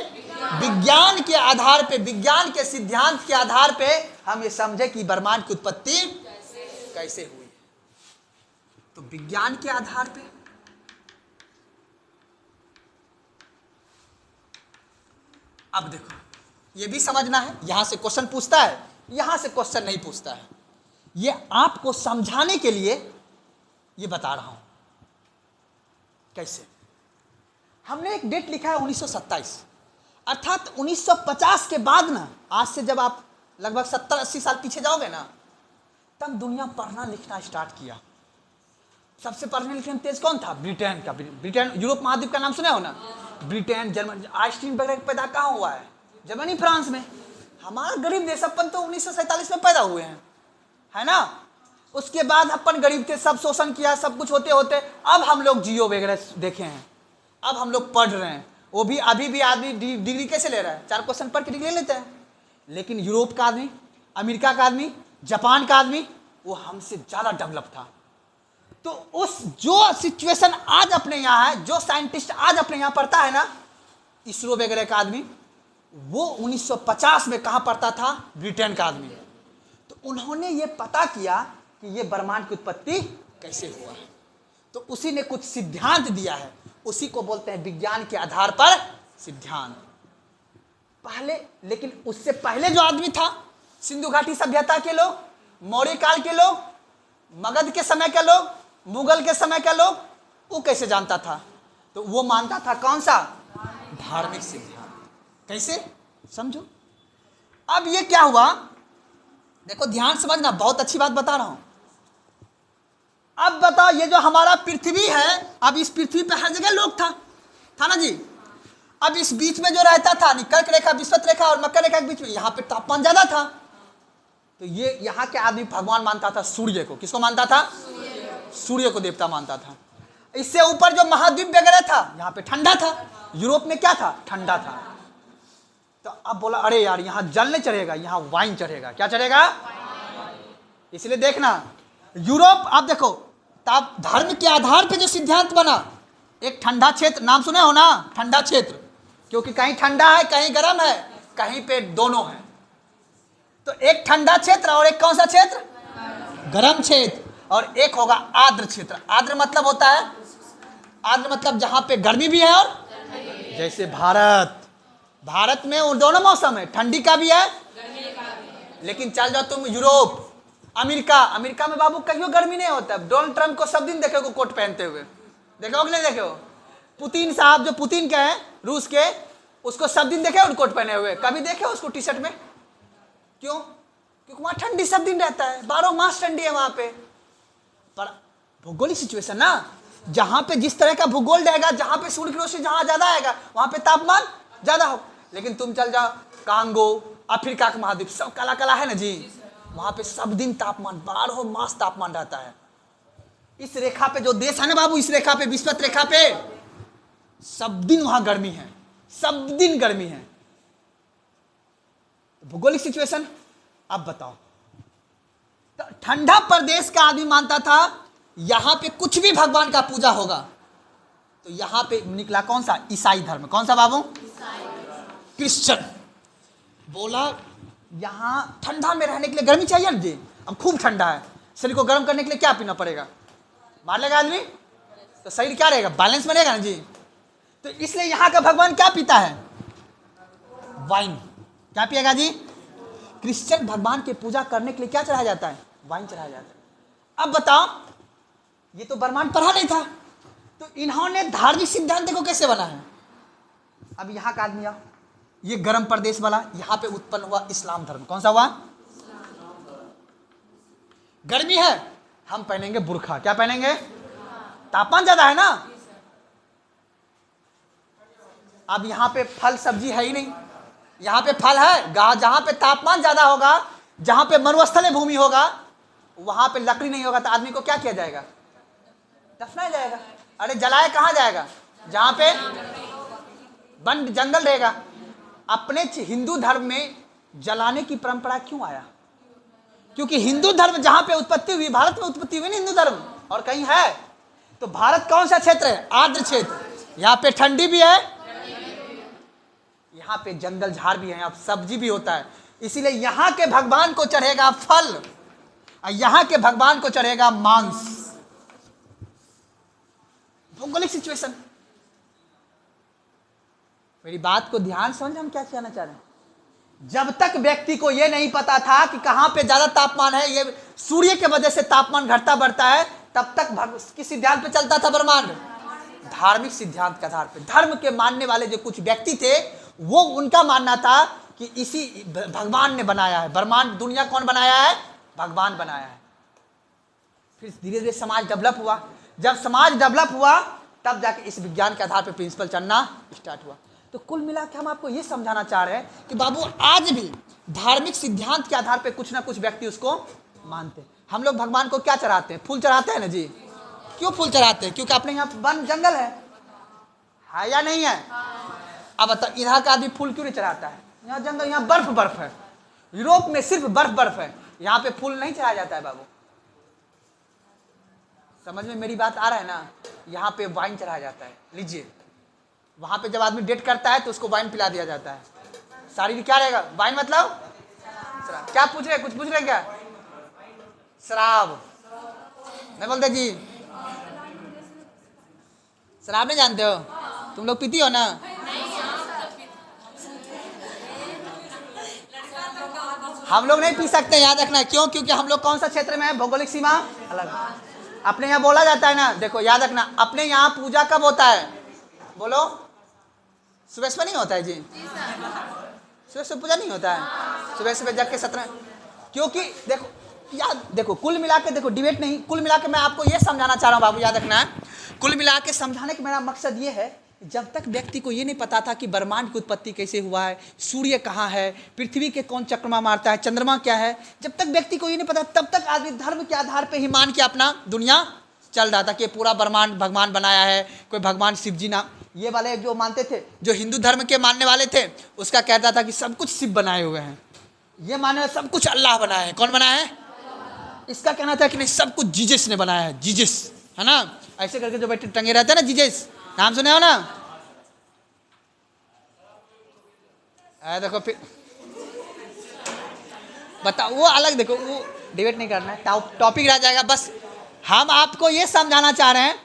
विज्ञान के आधार पे, विज्ञान के सिद्धांत के आधार पे हम ये समझे कि ब्रह्मांड की उत्पत्ति कैसे हुई। तो विज्ञान के आधार पे अब देखो, ये भी समझना है। यहां से क्वेश्चन पूछता है, यहां से क्वेश्चन नहीं पूछता है। ये आपको समझाने के लिए ये बता रहा हूं कैसे। हमने एक डेट लिखा है 1927, अर्थात 1950 के बाद ना, आज से जब आप लगभग 70-80 साल पीछे जाओगे ना, तब दुनिया पढ़ना लिखना स्टार्ट किया। सबसे पढ़ने लिखने में तेज कौन था? ब्रिटेन का। ब्रिटेन यूरोप महाद्वीप का नाम सुने हो ना? Britain, Germany. आइंस्टीन वगैरह पैदा कहाँ हुआ है? जर्मनी, फ्रांस में। हमारा गरीब देश अपन तो 1947 में पैदा हुए हैं, है ना। उसके बाद अपन गरीब थे, सब शोषण किया, सब कुछ होते होते अब हम लोग जियो वगैरह देखे हैं, अब हम लोग पढ़ रहे हैं। वो भी अभी भी आदमी डिग्री कैसे ले रहा है? 4 क्वेश्चन पढ़ के डिग्री ले लेता है। लेकिन यूरोप का आदमी, अमेरिका का आदमी, जापान का आदमी, वो हमसे ज़्यादा डेवलप था। तो उस जो सिचुएशन आज अपने यहाँ है, जो साइंटिस्ट आज अपने यहाँ पढ़ता है ना, इसरो वगैरह का आदमी, वो 1950 में कहाँ पढ़ता था? ब्रिटेन का आदमी। तो उन्होंने ये पता किया कि ये ब्रह्मांड की उत्पत्ति कैसे हुआ है। तो उसी ने कुछ सिद्धांत दिया है, उसी को बोलते हैं विज्ञान के आधार पर सिद्धांत। पहले, लेकिन उससे पहले जो आदमी था, सिंधु घाटी सभ्यता के लोग, मौर्य काल के लोग, मगध के समय के लोग, मुगल के समय के लोग, वो कैसे जानता था? तो वो मानता था कौन सा? धार्मिक सिद्धांत। कैसे? समझो। अब ये क्या हुआ, देखो ध्यान समझना, बहुत अच्छी बात बता रहा हूं। अब बताओ, ये जो हमारा पृथ्वी है, अब इस पृथ्वी पे हर जगह लोग था ना जी। अब इस बीच में जो रहता था, कर्क रेखा, विषुवत रेखा और मकर रेखा के बीच में, यहाँ पे तापमान ज्यादा था। तो ये यहाँ के आदमी भगवान मानता था सूर्य को। किसको मानता था? सूर्य को देवता मानता था। इससे ऊपर जो महाद्वीप वगैरह था, यहाँ पे ठंडा था। यूरोप में क्या था? ठंडा था। तो अब बोला अरे यार, यहाँ जल नहीं चढ़ेगा, यहाँ वाइन चढ़ेगा। क्या चढ़ेगा? इसलिए देखना, यूरोप, आप देखो ताप धर्म के आधार पे जो सिद्धांत बना, एक ठंडा क्षेत्र, नाम सुने हो ना, ठंडा क्षेत्र, क्योंकि कहीं ठंडा है कहीं गर्म है, कहीं पे दोनों है। तो एक ठंडा क्षेत्र और एक कौन सा क्षेत्र, गर्म क्षेत्र, और एक होगा आर्द्र क्षेत्र। आर्द्र मतलब होता है, आर्द्र मतलब जहां पे गर्मी भी है और जैसे भारत में वो दोनों मौसम है, ठंडी का भी है लेकिन चल जाओ तुम यूरोप, अमेरिका में बाबू कहीं गर्मी नहीं होता है। डोनाल्ड ट्रंप को सब दिन देखे कोट पहनते हुए, देखो कि नहीं देखे हो? पुतिन साहब जो पुतिन के हैं रूस के, उसको सब दिन देखे कोट पहने हुए, कभी देखे उसको टी शर्ट में? क्यों? क्योंकि वहां ठंडी सब दिन रहता है, 12 मास ठंडी है वहां पे। पर भौगोलिक सिचुएशन ना, जहां पे जिस तरह का भूगोल रहेगा, जहां पे सूर्य की रोशनी जहां ज्यादा आएगा वहां पे तापमान ज्यादा हो। लेकिन तुम चल जाओ कांगो, अफ्रीका का महाद्वीप, सब काला काला है ना जी, वहां पे सब दिन तापमान 12 मास तापमान रहता है। इस रेखा पे जो देश है ना बाबू, इस रेखा पे, विषुवत रेखा पे, सब दिन वहां गर्मी है, सब दिन गर्मी है। भौगोलिक सिचुएशन अब बताओ। तो ठंडा प्रदेश का आदमी मानता था यहां पे कुछ भी भगवान का पूजा होगा, तो यहां पे निकला कौन सा, ईसाई धर्म। कौन सा बाबू, क्रिश्चियन। बोला यहां ठंडा में रहने के लिए गर्मी चाहिए ना जी, अब खूब ठंडा है, शरीर को गर्म करने के लिए क्या पीना पड़ेगा, मार लेगा आदमी, तो शरीर क्या रहेगा, बैलेंस में रहेगा ना जी। तो इसलिए यहां का भगवान क्या पीता है, वाइन। क्या पिएगा जी, क्रिश्चियन भगवान की पूजा करने के लिए क्या चढ़ाया जाता है, वाइन चढ़ाया जाता है। अब बताओ, ये तो ब्रह्मांड पढ़ा नहीं था, तो इन्होंने धार्मिक सिद्धांत देखो कैसे बना है। अब यहां का आदमी, ये गर्म प्रदेश वाला, यहां पे उत्पन्न हुआ इस्लाम धर्म। कौन सा हुआ, गर्मी है हम पहनेंगे बुर्खा। क्या पहनेंगे, तापमान ज्यादा है ना। अब यहां पे फल सब्जी है ही नहीं, यहां पे फल है, जहां पे तापमान ज्यादा होगा, जहां पे मरुस्थलीय भूमि होगा, वहां पे लकड़ी नहीं होगा, तो आदमी को क्या किया जाएगा, दफनाया जाएगा। अरे जलाया कहां जाएगा, जहां पे वन जंगल रहेगा। अपने हिंदू धर्म में जलाने की परंपरा क्यों आया, क्योंकि हिंदू धर्म जहां पे उत्पत्ति हुई, भारत में उत्पत्ति हुई ना हिंदू धर्म, और कहीं है। तो भारत कौन सा क्षेत्र है, आर्द्र क्षेत्र, यहाँ पे ठंडी भी है, यहाँ पे जंगल झाड़ भी है, यहाँ सब्जी भी होता है। इसीलिए यहाँ के भगवान को चढ़ेगा फल और यहाँ के भगवान को चढ़ेगा मांस। भौगोलिक सिचुएशन, मेरी बात को ध्यान समझ, हम क्या कहना चाह रहे हैं। जब तक व्यक्ति को यह नहीं पता था कि कहां पे ज्यादा तापमान है, ये सूर्य के वजह से तापमान घटता बढ़ता है, तब तक किस सिद्धांत पे चलता था ब्रह्मांड, धार्मिक सिद्धांत के आधार पे। धर्म के मानने वाले जो कुछ व्यक्ति थे, वो उनका मानना था कि इसी भगवान ने बनाया है ब्रह्मांड, दुनिया कौन बनाया है, भगवान बनाया है। फिर धीरे धीरे समाज डेवलप हुआ, जब समाज डेवलप हुआ तब जाके इस विज्ञान के आधार पर प्रिंसिपल चलना स्टार्ट हुआ। तो कुल मिला के हम आपको ये समझाना चाह रहे हैं कि बाबू आज भी धार्मिक सिद्धांत के आधार पे कुछ ना कुछ व्यक्ति उसको मानते हैं। हम लोग भगवान को क्या चढ़ाते हैं, फूल चढ़ाते हैं ना जी। क्यों फूल चढ़ाते हैं, क्योंकि अपने यहाँ वन जंगल है या नहीं है। अब बताओ, इधर का आदमी फूल क्यों नहीं चढ़ाता है, यहाँ जंगल, यहाँ बर्फ है, यूरोप में सिर्फ बर्फ है, यहाँ पे फूल नहीं चढ़ाया जाता है बाबू। समझ में मेरी बात आ रहा है ना। यहाँ पे वाइन चढ़ाया जाता है, लीजिए। वहां पे जब आदमी डेट करता है तो उसको वाइन पिला दिया जाता है। शारीरिक क्या रहेगा, वाइन मतलब शराब। क्या पूछ रहे, कुछ पूछ रहे क्या, शराब नहीं बोलते जी, शराब नहीं जानते हो तुम लोग, पीती हो ना। हम लोग नहीं पी सकते, याद रखना। क्यों, क्योंकि हम लोग कौन सा क्षेत्र में है, भौगोलिक सीमा अलग। अपने यहाँ बोला जाता है ना, देखो याद रखना, अपने यहाँ पूजा कब होता है, बोलो, सुबह सुबह नहीं होता है जी, सुबह सुबह पूजा नहीं होता है, सुबह सुबह जग के 17। क्योंकि देखो याद, देखो कुल मिला के, देखो डिबेट नहीं, कुल मिला के मैं आपको ये समझाना चाह रहा हूँ बाबू, याद रखना है। कुल मिला के समझाने का मेरा मकसद ये है, जब तक व्यक्ति को ये नहीं पता था कि ब्रह्मांड की उत्पत्ति कैसे हुआ है, सूर्य कहाँ है, पृथ्वी के कौन चक्रमा मारता है, चंद्रमा क्या है, जब तक व्यक्ति को ये नहीं पता, तब तक आदमी धर्म के आधार पर ही मान के अपना दुनिया चल रहा था कि पूरा ब्रह्मांड भगवान बनाया है। कोई भगवान शिव जी ना, ये वाले जो मानते थे, जो हिंदू धर्म के मानने वाले थे, उसका कहता था कि सब कुछ शिव बनाए हुए हैं, ये माने सब कुछ अल्लाह बनाया है। कौन बनाया है, इसका कहना था कि नहीं सब कुछ जीजस ने बनाया है, जीजस, है ना, ऐसे करके जो बैठे टंगे रहते हैं ना, जीजस, नाम सुने हो ना? देखो फिर बताओ, वो अलग, देखो वो डिबेट नहीं करना है, टॉपिक रह जाएगा। बस हम आपको ये समझाना चाह रहे हैं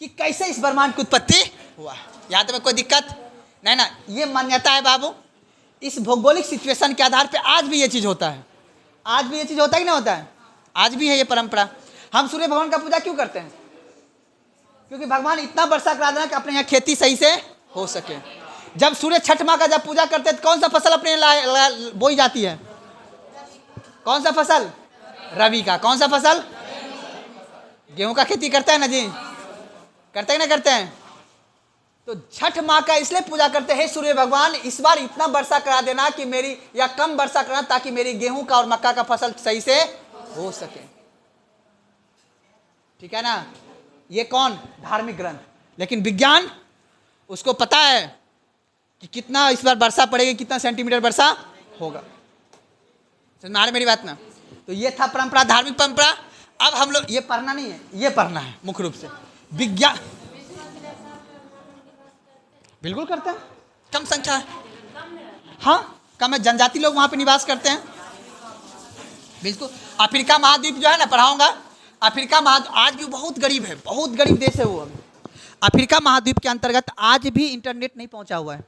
कि कैसे इस ब्रह्मांड की उत्पत्ति हुआ। यहाँ तो में कोई दिक्कत नहीं ना, ये मान्यता है बाबू, इस भौगोलिक सिचुएशन के आधार पे आज भी ये चीज़ होता है, आज भी ये चीज़ होता है कि नहीं होता है, आज भी है ये परंपरा। हम सूर्य भगवान का पूजा क्यों करते हैं? क्योंकि भगवान इतना वर्षा करा देना कि अपने यहाँ खेती सही से हो सके। जब सूर्य छठ माँ का जब पूजा करते हैं तो कौन सा फसल अपने बोई जाती है? कौन सा फसल? रवि का। कौन सा फसल? गेहूं का खेती करता है ना जी, करते हैं ना करते हैं? तो छठ माँ का इसलिए पूजा करते हैं, सूर्य भगवान इस बार इतना वर्षा करा देना कि मेरी, या कम वर्षा करना ताकि मेरी गेहूं का और मक्का का फसल सही से हो सके, ठीक है ना। ये कौन? धार्मिक ग्रंथ। लेकिन विज्ञान, उसको पता है कि कितना इस बार वर्षा पड़ेगी, कितना सेंटीमीटर वर्षा होगा। समझ में आ रही मेरी बात ना? तो ये था परंपरा, धार्मिक परंपरा। अब हम लोग ये पढ़ना नहीं है, ये पढ़ना है मुख्य रूप से विज्ञान। बिल्कुल करते हैं, कम संख्या है, हाँ कम है, जनजाति लोग वहाँ पे निवास करते हैं, बिल्कुल। अफ्रीका महाद्वीप जो है ना, पढ़ाऊंगा, अफ्रीका महाद्वीप आज भी बहुत गरीब है, बहुत गरीब देश है वो। अफ्रीका महाद्वीप के अंतर्गत आज भी इंटरनेट नहीं पहुंचा हुआ है,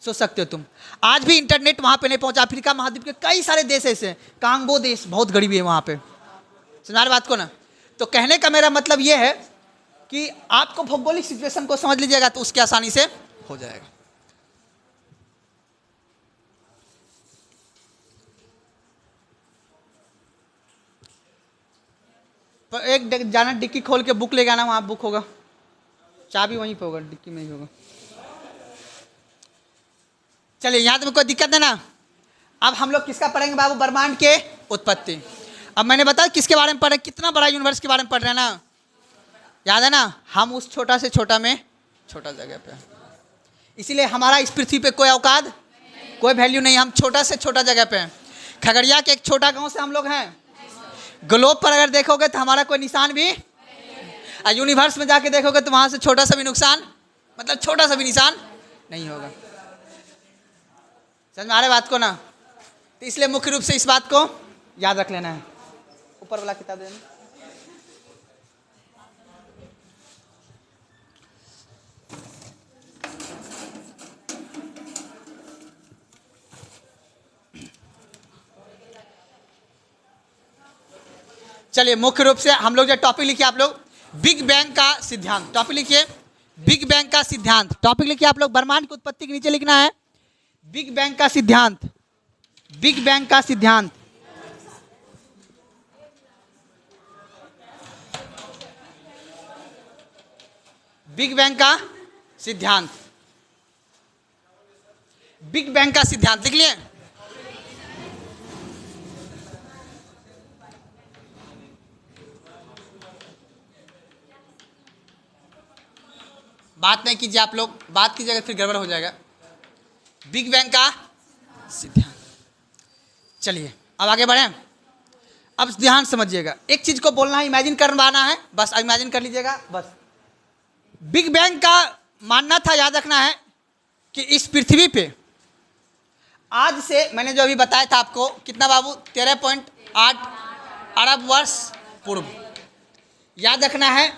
सोच सकते हो तुम, आज भी इंटरनेट वहाँ पे नहीं पहुंचा। अफ्रीका महाद्वीप के कई सारे देश ऐसे हैं, कांगो देश बहुत गरीबी है वहाँ पे, सुना बात को ना। तो कहने का मेरा मतलब ये है कि आपको भौगोलिक सिचुएशन को समझ लीजिएगा तो उसके आसानी से हो जाएगा। पर एक जाना डिक्की खोल के बुक ले जाना, वहाँ बुक होगा, चाबी वहीं पे होगा, डिक्की में ही होगा। चलिए यहाँ तो कोई दिक्कत है ना। अब हम लोग किसका पढ़ेंगे बाबू? ब्रह्मांड के उत्पत्ति। अब मैंने बताया किसके बारे में पढ़े, कितना बड़ा यूनिवर्स के बारे में पढ़ रहे हैं ना, याद है ना। हम उस छोटा से छोटा में छोटा जगह पे, इसीलिए हमारा इस पृथ्वी पे कोई औकात, कोई वैल्यू नहीं, हम छोटा से छोटा जगह पे हैं। खगड़िया के एक छोटा गांव से हम लोग हैं। ग्लोब पर अगर देखोगे तो हमारा कोई निशान भी, यूनिवर्स में जाके देखोगे तो वहां से छोटा सा भी नुकसान, मतलब छोटा सा भी निशान नहीं होगा। समझ में आ रही बात को ना? तो इसलिए मुख्य रूप से इस बात को याद रख लेना है। ऊपर वाला किताब देना। चलिए मुख्य रूप से हम लोग जो टॉपिक लिखिए आप लोग, बिग बैंग का सिद्धांत। टॉपिक लिखिए बिग बैंग का सिद्धांत। टॉपिक लिखिए आप लोग, ब्रह्मांड की उत्पत्ति के नीचे लिखना है बिग बैंग का सिद्धांत। बिग बैंग का सिद्धांत। बिग बैंग का सिद्धांत। बिग बैंग का सिद्धांत लिख लिए? बात नहीं कीजिए आप लोग, बात कीजिएगा फिर गड़बड़ हो जाएगा। बिग बैंग का सिद्धांत। चलिए अब आगे बढ़ें। अब ध्यान समझिएगा, एक चीज को बोलना है, इमेजिन करवाना है, बस इमेजिन कर लीजिएगा बस। बिग बैंग का मानना था, याद रखना है कि इस पृथ्वी पे आज से, मैंने जो अभी बताया था आपको, कितना बाबू? 13.8 अरब वर्ष पूर्व। याद रखना है,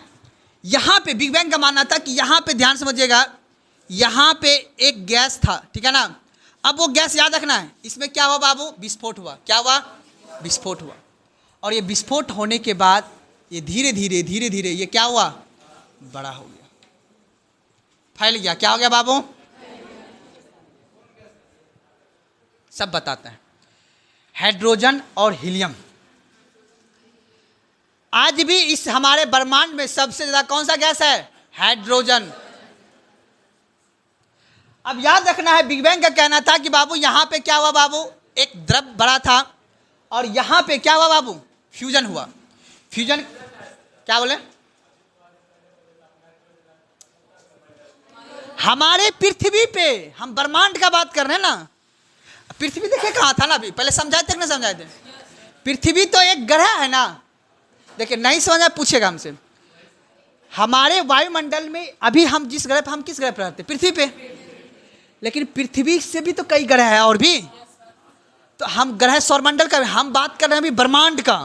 यहाँ पे बिग बैंग का मानना था कि यहाँ पे ध्यान समझिएगा, यहाँ पे एक गैस था, ठीक है ना। अब वो गैस याद रखना है, इसमें क्या हुआ बाबू? विस्फोट हुआ। क्या हुआ? विस्फोट हुआ। और ये विस्फोट होने के बाद ये धीरे धीरे धीरे धीरे ये क्या हुआ? बड़ा हो गया, फैल गया। क्या हो गया बाबू? सब बताते हैं। हाइड्रोजन और हीलियम। आज भी इस हमारे ब्रह्मांड में सबसे ज्यादा कौन सा गैस है? हाइड्रोजन। अब याद रखना है, बिग बैंग का कहना था कि बाबू यहां पे क्या हुआ बाबू? एक द्रव बड़ा था और यहां पे क्या हुआ बाबू? फ्यूजन हुआ। फ्यूजन क्या बोले? हमारे पृथ्वी पे, हम ब्रह्मांड का बात कर रहे हैं ना। पृथ्वी देखे कहाँ था ना, अभी पहले समझाए थे कि नहीं समझाए थे? पृथ्वी तो एक ग्रह है ना। देखिए नहीं समझ में पूछेगा हमसे, हमारे वायुमंडल में अभी हम जिस ग्रह पे, हम किस ग्रह पर रहते हैं? पृथ्वी पे। लेकिन पृथ्वी से भी तो कई ग्रह है और भी, तो हम ग्रह सौरमंडल का, हम बात कर रहे हैं अभी ब्रह्मांड का।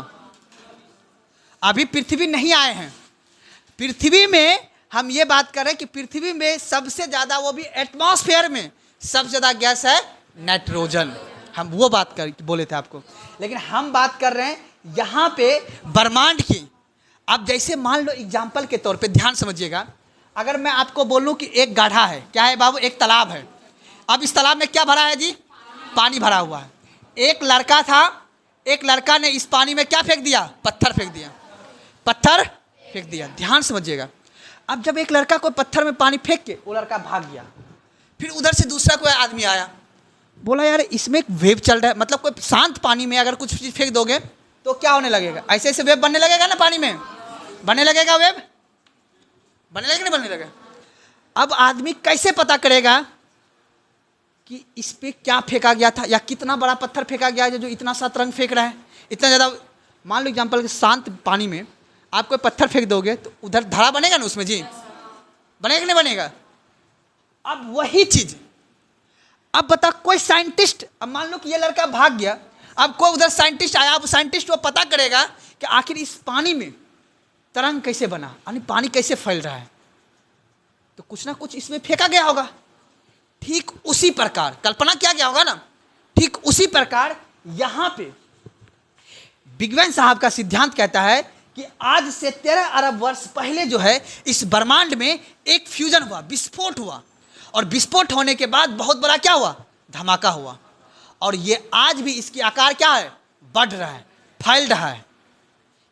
अभी पृथ्वी नहीं आए हैं। पृथ्वी में हम ये बात कर रहे हैं कि पृथ्वी में सबसे ज्यादा, वो भी एटमॉस्फेयर में सबसे ज्यादा गैस है नाइट्रोजन। हम वो बात कर बोले थे आपको, लेकिन हम बात कर रहे हैं यहाँ पे ब्रह्मांड की। अब जैसे मान लो एग्जाम्पल के तौर पे ध्यान समझिएगा, अगर मैं आपको बोलूँ कि एक गाढ़ा है, क्या है बाबू? एक तालाब है। अब इस तालाब में क्या भरा है जी? पानी भरा हुआ है। एक लड़का था, एक लड़का ने इस पानी में क्या फेंक दिया? पत्थर फेंक दिया। पत्थर फेंक दिया, ध्यान समझिएगा। अब जब एक लड़का कोई पत्थर में पानी फेंक के वो लड़का भाग गया, फिर उधर से दूसरा कोई आदमी आया, बोला यार इसमें एक वेव चल रहा है, मतलब कोई शांत पानी में अगर कुछ चीज फेंक दोगे तो क्या होने लगेगा? ऐसे ऐसे वेव बनने लगेगा ना, पानी में बनने लगेगा, वेव बनने लगेगा, नहीं बनने लगेगा? अब आदमी कैसे पता करेगा कि इस पे क्या फेंका गया था, या कितना बड़ा पत्थर फेंका गया है जो इतना सा तरंग फेंक रहा है, इतना ज़्यादा? मान लो एग्जाम्पल, शांत पानी में आप कोई पत्थर फेंक दोगे तो उधर धारा बनेगा ना उसमें जी, बनेगा कि नहीं बनेगा? अब वही चीज, अब बता कोई साइंटिस्ट, अब मान लो कि ये लड़का भाग गया, अब कोई उधर साइंटिस्ट आया, अब साइंटिस्ट वो पता करेगा कि आखिर इस पानी में तरंग कैसे बना, यानी पानी कैसे फैल रहा है, तो कुछ ना कुछ इसमें फेंका गया होगा। ठीक उसी प्रकार कल्पना किया गया होगा ना, ठीक उसी प्रकार यहां पे बिग बैंग साहब का सिद्धांत कहता है कि आज से 13 अरब वर्ष पहले जो है इस ब्रह्मांड में एक फ्यूजन हुआ, विस्फोट हुआ, और विस्फोट होने के बाद बहुत बड़ा क्या हुआ? धमाका हुआ। और ये आज भी इसकी आकार क्या है? बढ़ रहा है, फैल रहा है,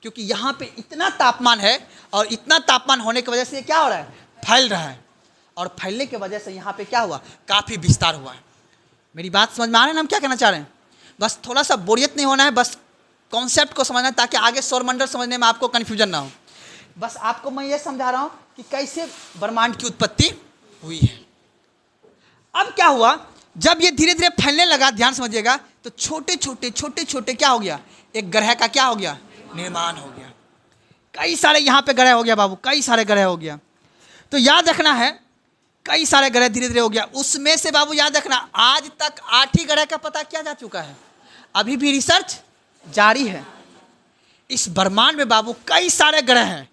क्योंकि यहाँ पे इतना तापमान है, और इतना तापमान होने की वजह से ये क्या हो रहा है? फैल रहा है। और फैलने की वजह से यहाँ पे क्या हुआ? काफ़ी विस्तार हुआ है। मेरी बात समझ में आ रही है ना? हम क्या कहना चाह रहे हैं? बस थोड़ा सा बोरियत नहीं होना है, बस कॉन्सेप्ट को समझना है, ताकि आगे सौरमंडल समझने में आपको कन्फ्यूजन ना हो। बस आपको मैं ये समझा रहा हूँ कि कैसे ब्रह्मांड की उत्पत्ति हुई है। अब क्या हुआ? जब ये धीरे धीरे फैलने लगा, ध्यान समझिएगा, तो छोटे छोटे क्या हो गया? एक ग्रह का क्या हो गया? निर्माण हो गया। कई सारे यहाँ पे ग्रह हो गया बाबू, कई सारे ग्रह हो गया। तो याद रखना है, कई सारे ग्रह धीरे धीरे हो गया। उसमें से बाबू याद रखना, आज तक 8 ही ग्रह का पता किया जा चुका है, अभी भी रिसर्च जारी है। इस ब्रह्मांड में बाबू कई सारे ग्रह हैं,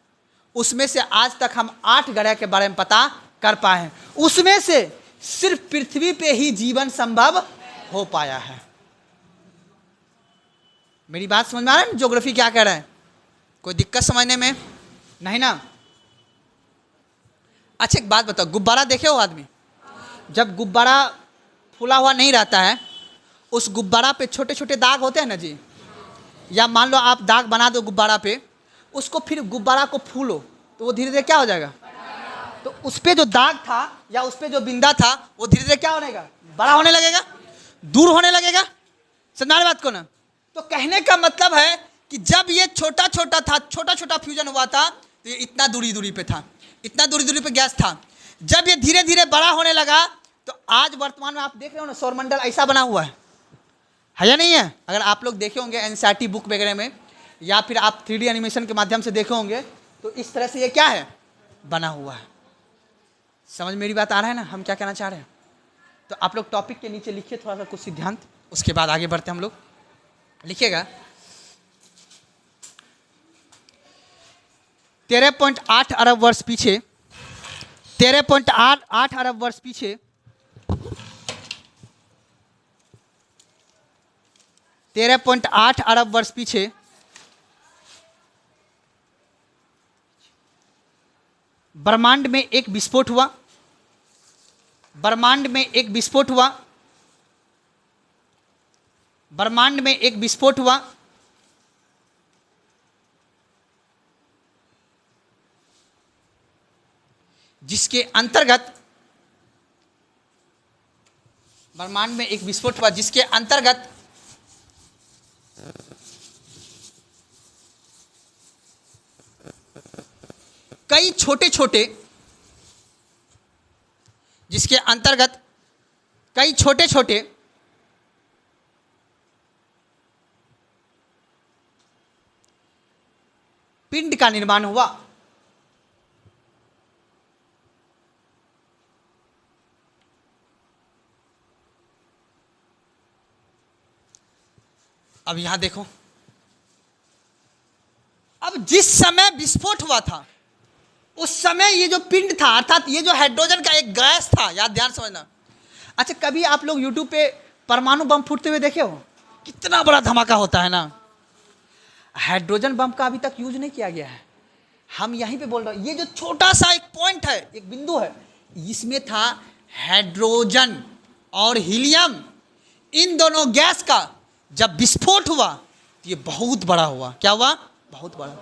उसमें से आज तक हम 8 ग्रह के बारे में पता कर पाए हैं। उसमें से सिर्फ पृथ्वी पे ही जीवन संभव हो पाया है। मेरी बात समझ में आ रहा है ना? ज्योग्राफी क्या कह रहा है? कोई दिक्कत समझने में नहीं ना? अच्छा एक बात बताओ, गुब्बारा देखे हो आदमी? जब गुब्बारा फूला हुआ नहीं रहता है, उस गुब्बारा पे छोटे छोटे दाग होते हैं ना जी, या मान लो आप दाग बना दो गुब्बारा पे, उसको फिर गुब्बारा को फूलो तो वो धीरे धीरे क्या हो जाएगा? तो उस पे जो दाग था या उस पे जो बिंदा था वो धीरे धीरे क्या होने लगेगा? बड़ा होने लगेगा, दूर होने लगेगा। समझ बात को ना? तो कहने का मतलब है कि जब ये छोटा छोटा था, छोटा छोटा फ्यूजन हुआ था, तो ये इतना दूरी पे था, इतना दूरी पे गैस था। जब ये धीरे धीरे बड़ा होने लगा, तो आज वर्तमान में आप देख रहे हो ना, सौरमंडल ऐसा बना हुआ है या नहीं है? अगर आप लोग देखे होंगे एनसीईआरटी बुक वगैरह में, या फिर आप 3D एनिमेशन के माध्यम से देखे होंगे, तो इस तरह से ये क्या है? बना हुआ है। समझ मेरी बात आ रहा है ना? हम क्या कहना चाह रहे हैं? तो आप लोग टॉपिक के नीचे लिखिए थोड़ा सा कुछ सिद्धांत, उसके बाद आगे बढ़ते हम लोग। लिखिएगा 13.8 अरब वर्ष पीछे, 13.8 अरब वर्ष पीछे 13.8 अरब वर्ष पीछे ब्रह्मांड में एक विस्फोट हुआ। ब्रह्मांड में एक विस्फोट हुआ। ब्रह्मांड में एक विस्फोट हुआ। जिसके अंतर्गत ब्रह्मांड में एक विस्फोट हुआ जिसके अंतर्गत कई छोटे छोटे जिसके अंतर्गत कई छोटे छोटे पिंड का निर्माण हुआ। अब यहां देखो, अब जिस समय विस्फोट हुआ था उस समय ये जो पिंड था, अर्थात ये जो हाइड्रोजन का एक गैस था, याद ध्यान समझना। अच्छा, कभी आप लोग यूट्यूब पे परमाणु बम फूटते हुए देखे हो? कितना बड़ा धमाका होता है ना। हाइड्रोजन बम का अभी तक यूज नहीं किया गया है। हम यहीं पे बोल रहे हैं, ये जो छोटा सा एक पॉइंट है, एक बिंदु है, इसमें था हाइड्रोजन और हीलियम, इन दोनों गैस का जब विस्फोट हुआ तो ये बहुत बड़ा हुआ। क्या हुआ? बहुत बड़ा।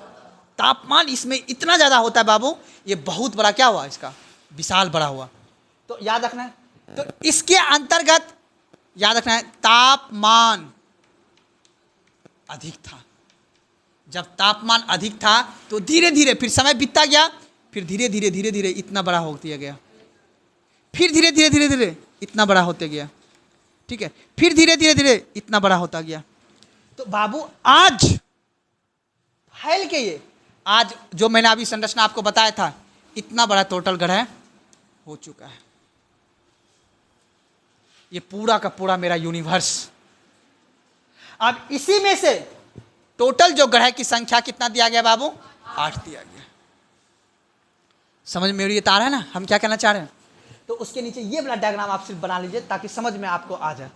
तापमान इसमें इतना ज़्यादा होता है बाबू, ये बहुत बड़ा क्या हुआ, इसका विशाल बड़ा हुआ। तो याद रखना है, तो इसके अंतर्गत याद रखना है, तापमान अधिक था। जब तापमान अधिक था तो धीरे धीरे फिर समय बीतता गया, फिर धीरे धीरे धीरे धीरे इतना बड़ा होता गया, फिर धीरे धीरे धीरे धीरे इतना बड़ा होते गया, ठीक है, फिर धीरे धीरे धीरे इतना बड़ा होता गया। तो बाबू आज फैल के ये, आज जो मैंने अभी संरचना आपको बताया था, इतना बड़ा टोटल ग्रह हो चुका है। ये पूरा का पूरा मेरा यूनिवर्स। अब इसी में से टोटल जो ग्रह की संख्या कितना दिया गया बाबू? 8 दिया गया। समझ में मेरी ये तार है ना, हम क्या कहना चाह रहे हैं? तो उसके नीचे ये वाला डायग्राम आप सिर्फ बना लीजिए ताकि समझ में आपको आ जाए।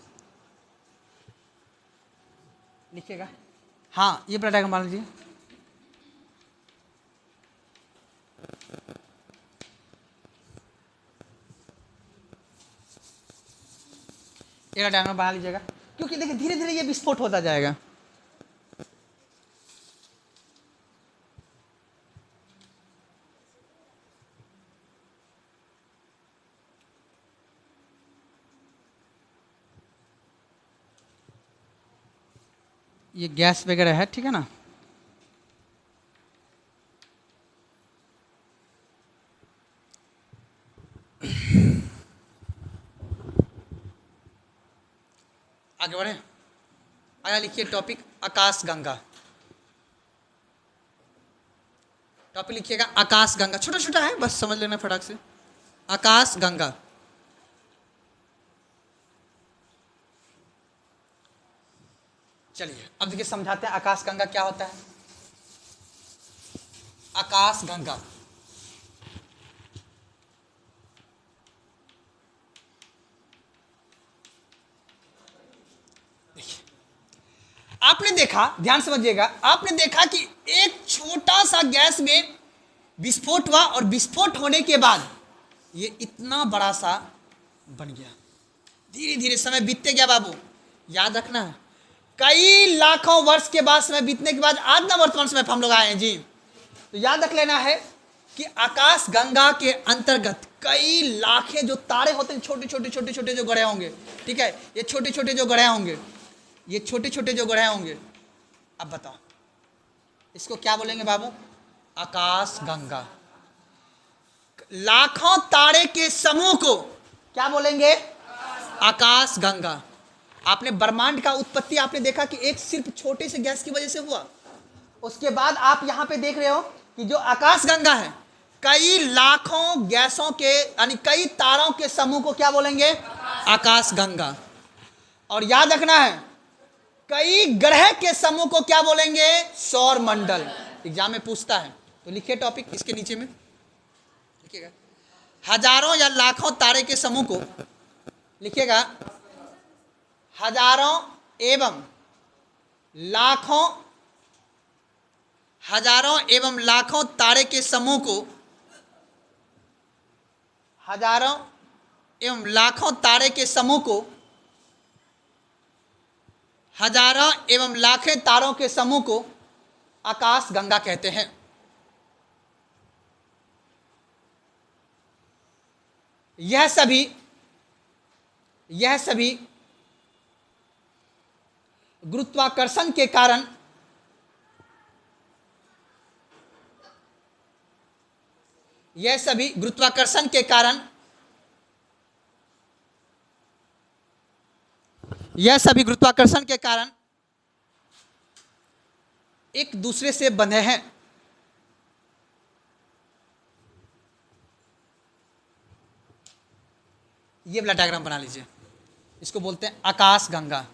लिखिएगा, हाँ, ये वाला डायग्राम बना लीजिए। ये वाला डायग्राम बना लीजिएगा, क्योंकि देखिए धीरे धीरे ये विस्फोट होता जाएगा। ये गैस वगैरह है, ठीक है ना। आगे बढ़े, आया लिखिए टॉपिक आकाश गंगा। टॉपिक लिखिएगा आकाश गंगा, छोटा छोटा है, बस समझ लेना फटाक से। आकाश गंगा। चलिए अब देखिए समझाते हैं आकाश गंगा क्या होता है। आकाश गंगा देखिए, आपने देखा, ध्यान समझिएगा, आपने देखा कि एक छोटा सा गैस में विस्फोट हुआ और विस्फोट होने के बाद ये इतना बड़ा सा बन गया। धीरे धीरे समय बीतते गया बाबू, याद रखना है, कई लाखों वर्ष के बाद, समय बीतने के बाद आज ना वर्तमान समय पर हम लोग आए हैं जी। तो याद रख लेना है कि आकाश गंगा के अंतर्गत कई लाखें जो तारे होते हैं, छोटे छोटे छोटे छोटे जो ग्रह होंगे, ठीक है, ये छोटे छोटे जो ग्रह होंगे, ये छोटे छोटे जो ग्रह होंगे, अब बताओ इसको क्या बोलेंगे बाबू? आकाश गंगा। लाखों तारे के समूह को क्या बोलेंगे? आकाश गंगा। आपने ब्रह्मांड का उत्पत्ति आपने देखा कि एक सिर्फ छोटे से गैस की वजह से हुआ। उसके बाद आप यहां पे देख रहे हो कि जो आकाश गंगा है, कई लाखों गैसों के यानी कई तारों के समूह को क्या बोलेंगे? आकाश गंगा। और याद रखना है, कई ग्रह के समूह को क्या बोलेंगे? सौर मंडल। एग्जाम में पूछता है, तो लिखिए टॉपिक इसके नीचे में लिखिएगा, हजारों या लाखों तारे के समूह को लिखिएगा, हजारों एवं लाखों, हजारों एवं लाखों तारे के समूह को, हजारों एवं लाखों तारे के समूह को, हजारों एवं लाखों तारों के समूह को आकाश गंगा कहते हैं। यह सभी गुरुत्वाकर्षण के कारण यह सभी गुरुत्वाकर्षण के कारण एक दूसरे से बंधे हैं। ये वाला डायग्राम बना लीजिए, इसको बोलते हैं आकाश गंगा।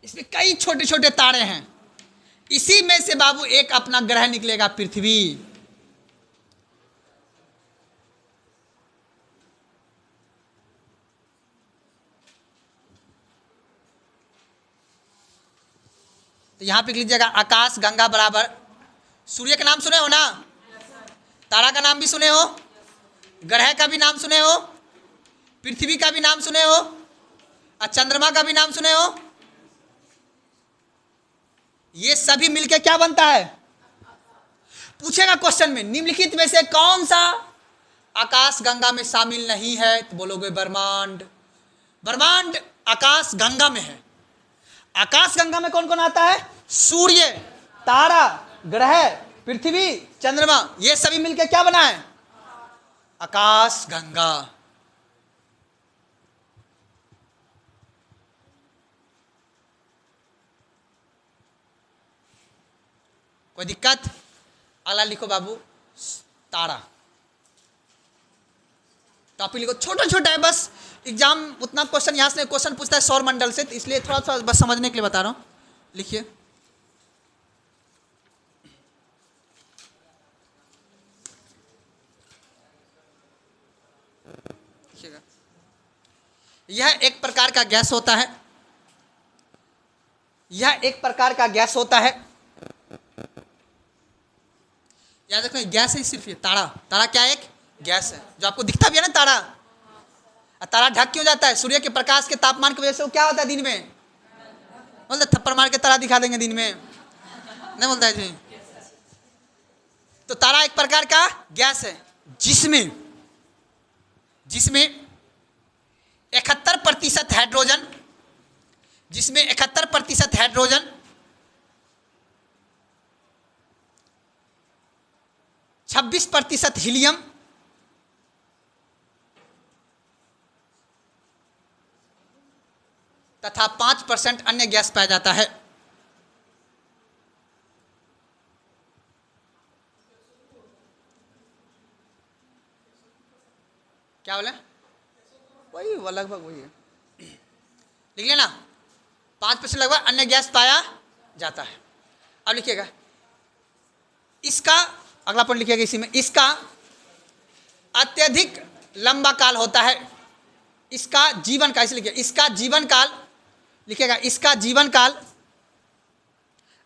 इसमें कई छोटे छोटे तारे हैं, इसी में से बाबू एक अपना ग्रह निकलेगा, पृथ्वी। तो यहां पे लिख लीजिएगा आकाश गंगा बराबर, सूर्य का नाम सुने हो ना, तारा का नाम भी सुने हो, ग्रह का भी नाम सुने हो, पृथ्वी का भी नाम सुने हो, और चंद्रमा का भी नाम सुने हो। ये सभी मिलके क्या बनता है? पूछेगा क्वेश्चन में, निम्नलिखित में से कौन सा आकाश गंगा में शामिल नहीं है? तो बोलोगे ब्रह्मांड। ब्रह्मांड आकाश गंगा में है। आकाश गंगा में कौन कौन आता है? सूर्य, तारा, ग्रह, पृथ्वी, चंद्रमा, ये सभी मिलकर क्या बना है? आकाश गंगा। कोई दिक्कत? अगला लिखो बाबू, तारा। टॉपिक लिखो, छोटा छोटा है, बस एग्जाम उतना क्वेश्चन यहाँ से क्वेश्चन पूछता है सौर मंडल से, इसलिए थोड़ा सा बस समझने के लिए बता रहा हूँ। लिखिए, यह एक प्रकार का गैस होता है, यह एक प्रकार का गैस होता है। याद रखना, गैस है सिर्फ ये तारा। तारा क्या है? एक गैस है, जो आपको दिखता भी है ना तारा। तारा ढक क्यों जाता है? सूर्य के प्रकाश के तापमान की वजह से वो क्या होता है दिन में? बोलते थप्पड़ मार के तारा दिखा देंगे दिन में, नहीं बोलता है जी। तो तारा एक प्रकार का गैस है जिसमें 71% हाइड्रोजन, जिसमें 71% हाइड्रोजन, 26% हीलियम, तथा 5% अन्य गैस पाया जाता है। क्या बोले? वही लगभग वही है, लिख लेना। 5% लगभग अन्य गैस पाया जाता है। अब लिखिएगा इसका अगला पॉइंट, लिखिएगा इसी में, इसका अत्यधिक लंबा काल होता है। इसका जीवन काल, इसे लिखिए, इसका जीवन काल, लिखिएगा इसका जीवन काल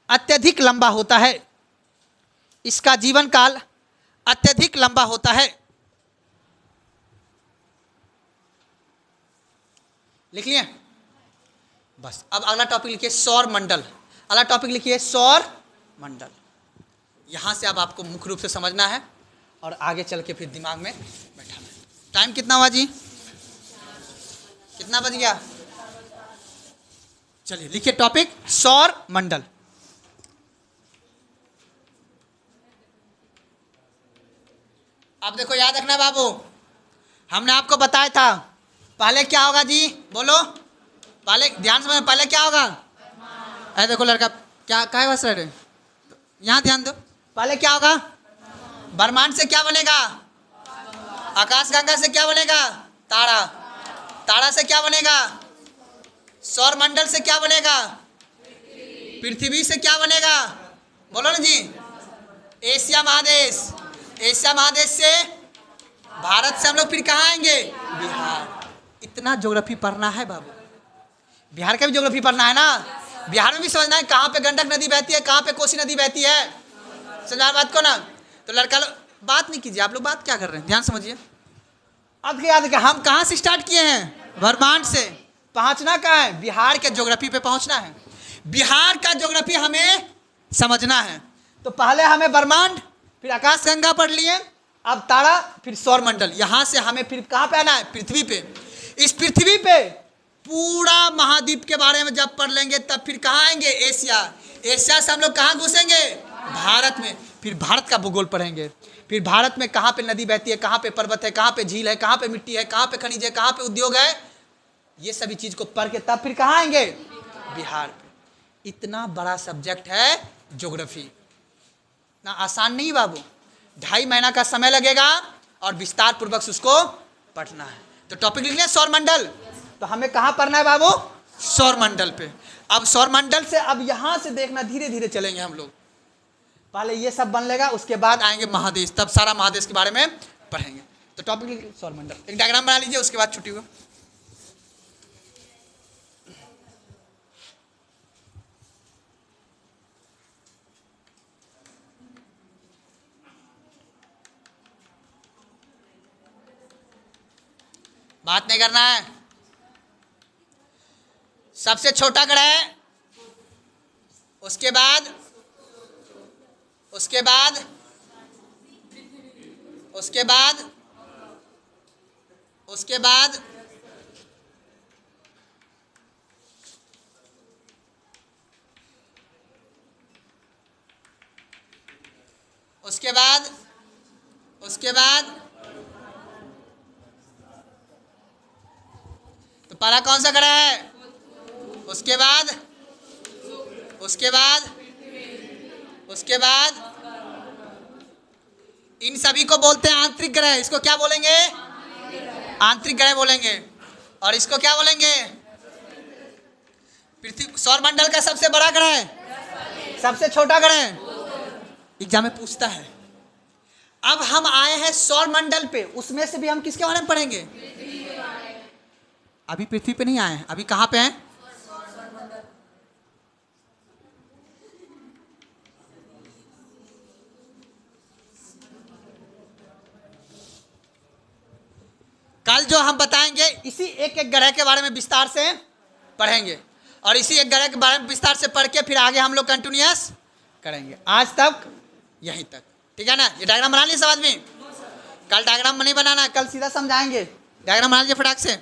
अत्यधिक लंबा होता है। इसका जीवन काल अत्यधिक लंबा होता है। लिख लिए? बस अब अगला टॉपिक लिखिए सौर मंडल। अगला टॉपिक लिखिए सौर मंडल। यहां से अब आपको मुख्य रूप से समझना है और आगे चल के फिर दिमाग में बैठाना है। टाइम कितना हुआ जी? कितना बज गया? चलिए लिखिए टॉपिक सौर मंडल। अब देखो, याद रखना बाबू, हमने आपको बताया था पहले क्या होगा जी, बोलो पहले, ध्यान से, पहले क्या होगा? अरे देखो लड़का, क्या है बस रहे, यहाँ ध्यान दो। पहले क्या होगा? ब्रह्मांड से क्या बनेगा? आकाश गंगा से क्या बनेगा? तारा। तारा से क्या बनेगा? सौर मंडल से क्या बनेगा? पृथ्वी से क्या बनेगा? बोलो ना जी, एशिया महादेश। एशिया महादेश से, भारत से हम लोग फिर कहाँ आएंगे? बिहार। इतना ज्योग्राफी पढ़ना है बाबू, बिहार का भी ज्योग्राफी पढ़ना है ना। बिहार में भी समझना है कहाँ पे गंडक नदी बहती है, कहाँ पे कोसी नदी बहती है। समझा बात को ना? तो लड़का लोग बात नहीं कीजिए, आप लोग बात क्या कर रहे हैं, ध्यान समझिए। अब याद है हम कहाँ से स्टार्ट किए हैं? ब्रह्मांड से। पहुँचना कहाँ है? बिहार के ज्योग्राफी पे पहुँचना है। बिहार का ज्योग्राफी हमें समझना है। तो पहले हमें ब्रह्मांड, फिर आकाश गंगा पढ़ लिए, अब तारा, फिर सौर मंडल। यहाँ से हमें फिर कहाँ पे आना है? पृथ्वी पे। इस पृथ्वी पे पूरा महाद्वीप के बारे में जब पढ़ लेंगे तब फिर कहाँ आएंगे? एशिया। एशिया से हम लोग कहाँ घुसेंगे? भारत में। फिर भारत का भूगोल पढ़ेंगे, फिर भारत में कहाँ पे नदी बहती है, कहाँ पे पर्वत है, कहाँ पे झील है, कहाँ पे मिट्टी है, कहाँ पे खनिज है, कहाँ पे उद्योग है, ये सभी चीज को पढ़ के तब फिर कहाँ आएंगे? बिहार पे। इतना बड़ा सब्जेक्ट है ज्योग्राफी, ना आसान नहीं बाबू। 2.5 महीना का समय लगेगा और विस्तार पूर्वक उसको पढ़ना है। तो टॉपिक लिख लिया सौरमंडल। तो हमें कहाँ पढ़ना है बाबू? सौरमंडल पे। अब सौरमंडल से अब यहाँ से देखना, धीरे धीरे चलेंगे हम लोग। पहले ये सब बन लेगा, उसके बाद आएंगे महादेश, तब सारा महादेश के बारे में पढ़ेंगे। तो टॉपिक लिख लीजिए सौरमंडल, एक डायग्राम बना लीजिए, उसके बाद छुट्टी हुआ। बात नहीं करना है। सबसे छोटा ग्रह, उसके बाद उसके बाद उसके बाद उसके बाद उसके बाद उसके बाद तो पहला कौन सा ग्रह है? उसके बाद उसके बाद उसके बाद इन सभी को बोलते हैं आंतरिक ग्रह। इसको क्या बोलेंगे? आंतरिक ग्रह बोलेंगे। और इसको क्या बोलेंगे? पृथ्वी। सौरमंडल का सबसे बड़ा ग्रह, सबसे छोटा ग्रह, एग्जाम में पूछता है। अब हम आए हैं सौरमंडल पे, उसमें से भी हम किसके बारे में पढ़ेंगे? अभी पृथ्वी पे नहीं आए हैं, अभी कहाँ पे हैं? कल जो हम बताएंगे इसी एक एक ग्रह के बारे में विस्तार से पढ़ेंगे, और इसी एक ग्रह के बारे में विस्तार से पढ़ के फिर आगे हम लोग कंटिन्यूअस करेंगे। आज तक यहीं तक, ठीक है ना? ये डायग्राम बना लिए सब आदमी? कल डायग्राम नहीं बनाना, कल सीधा समझाएंगे। डायग्राम बना लीजिए फटाक से।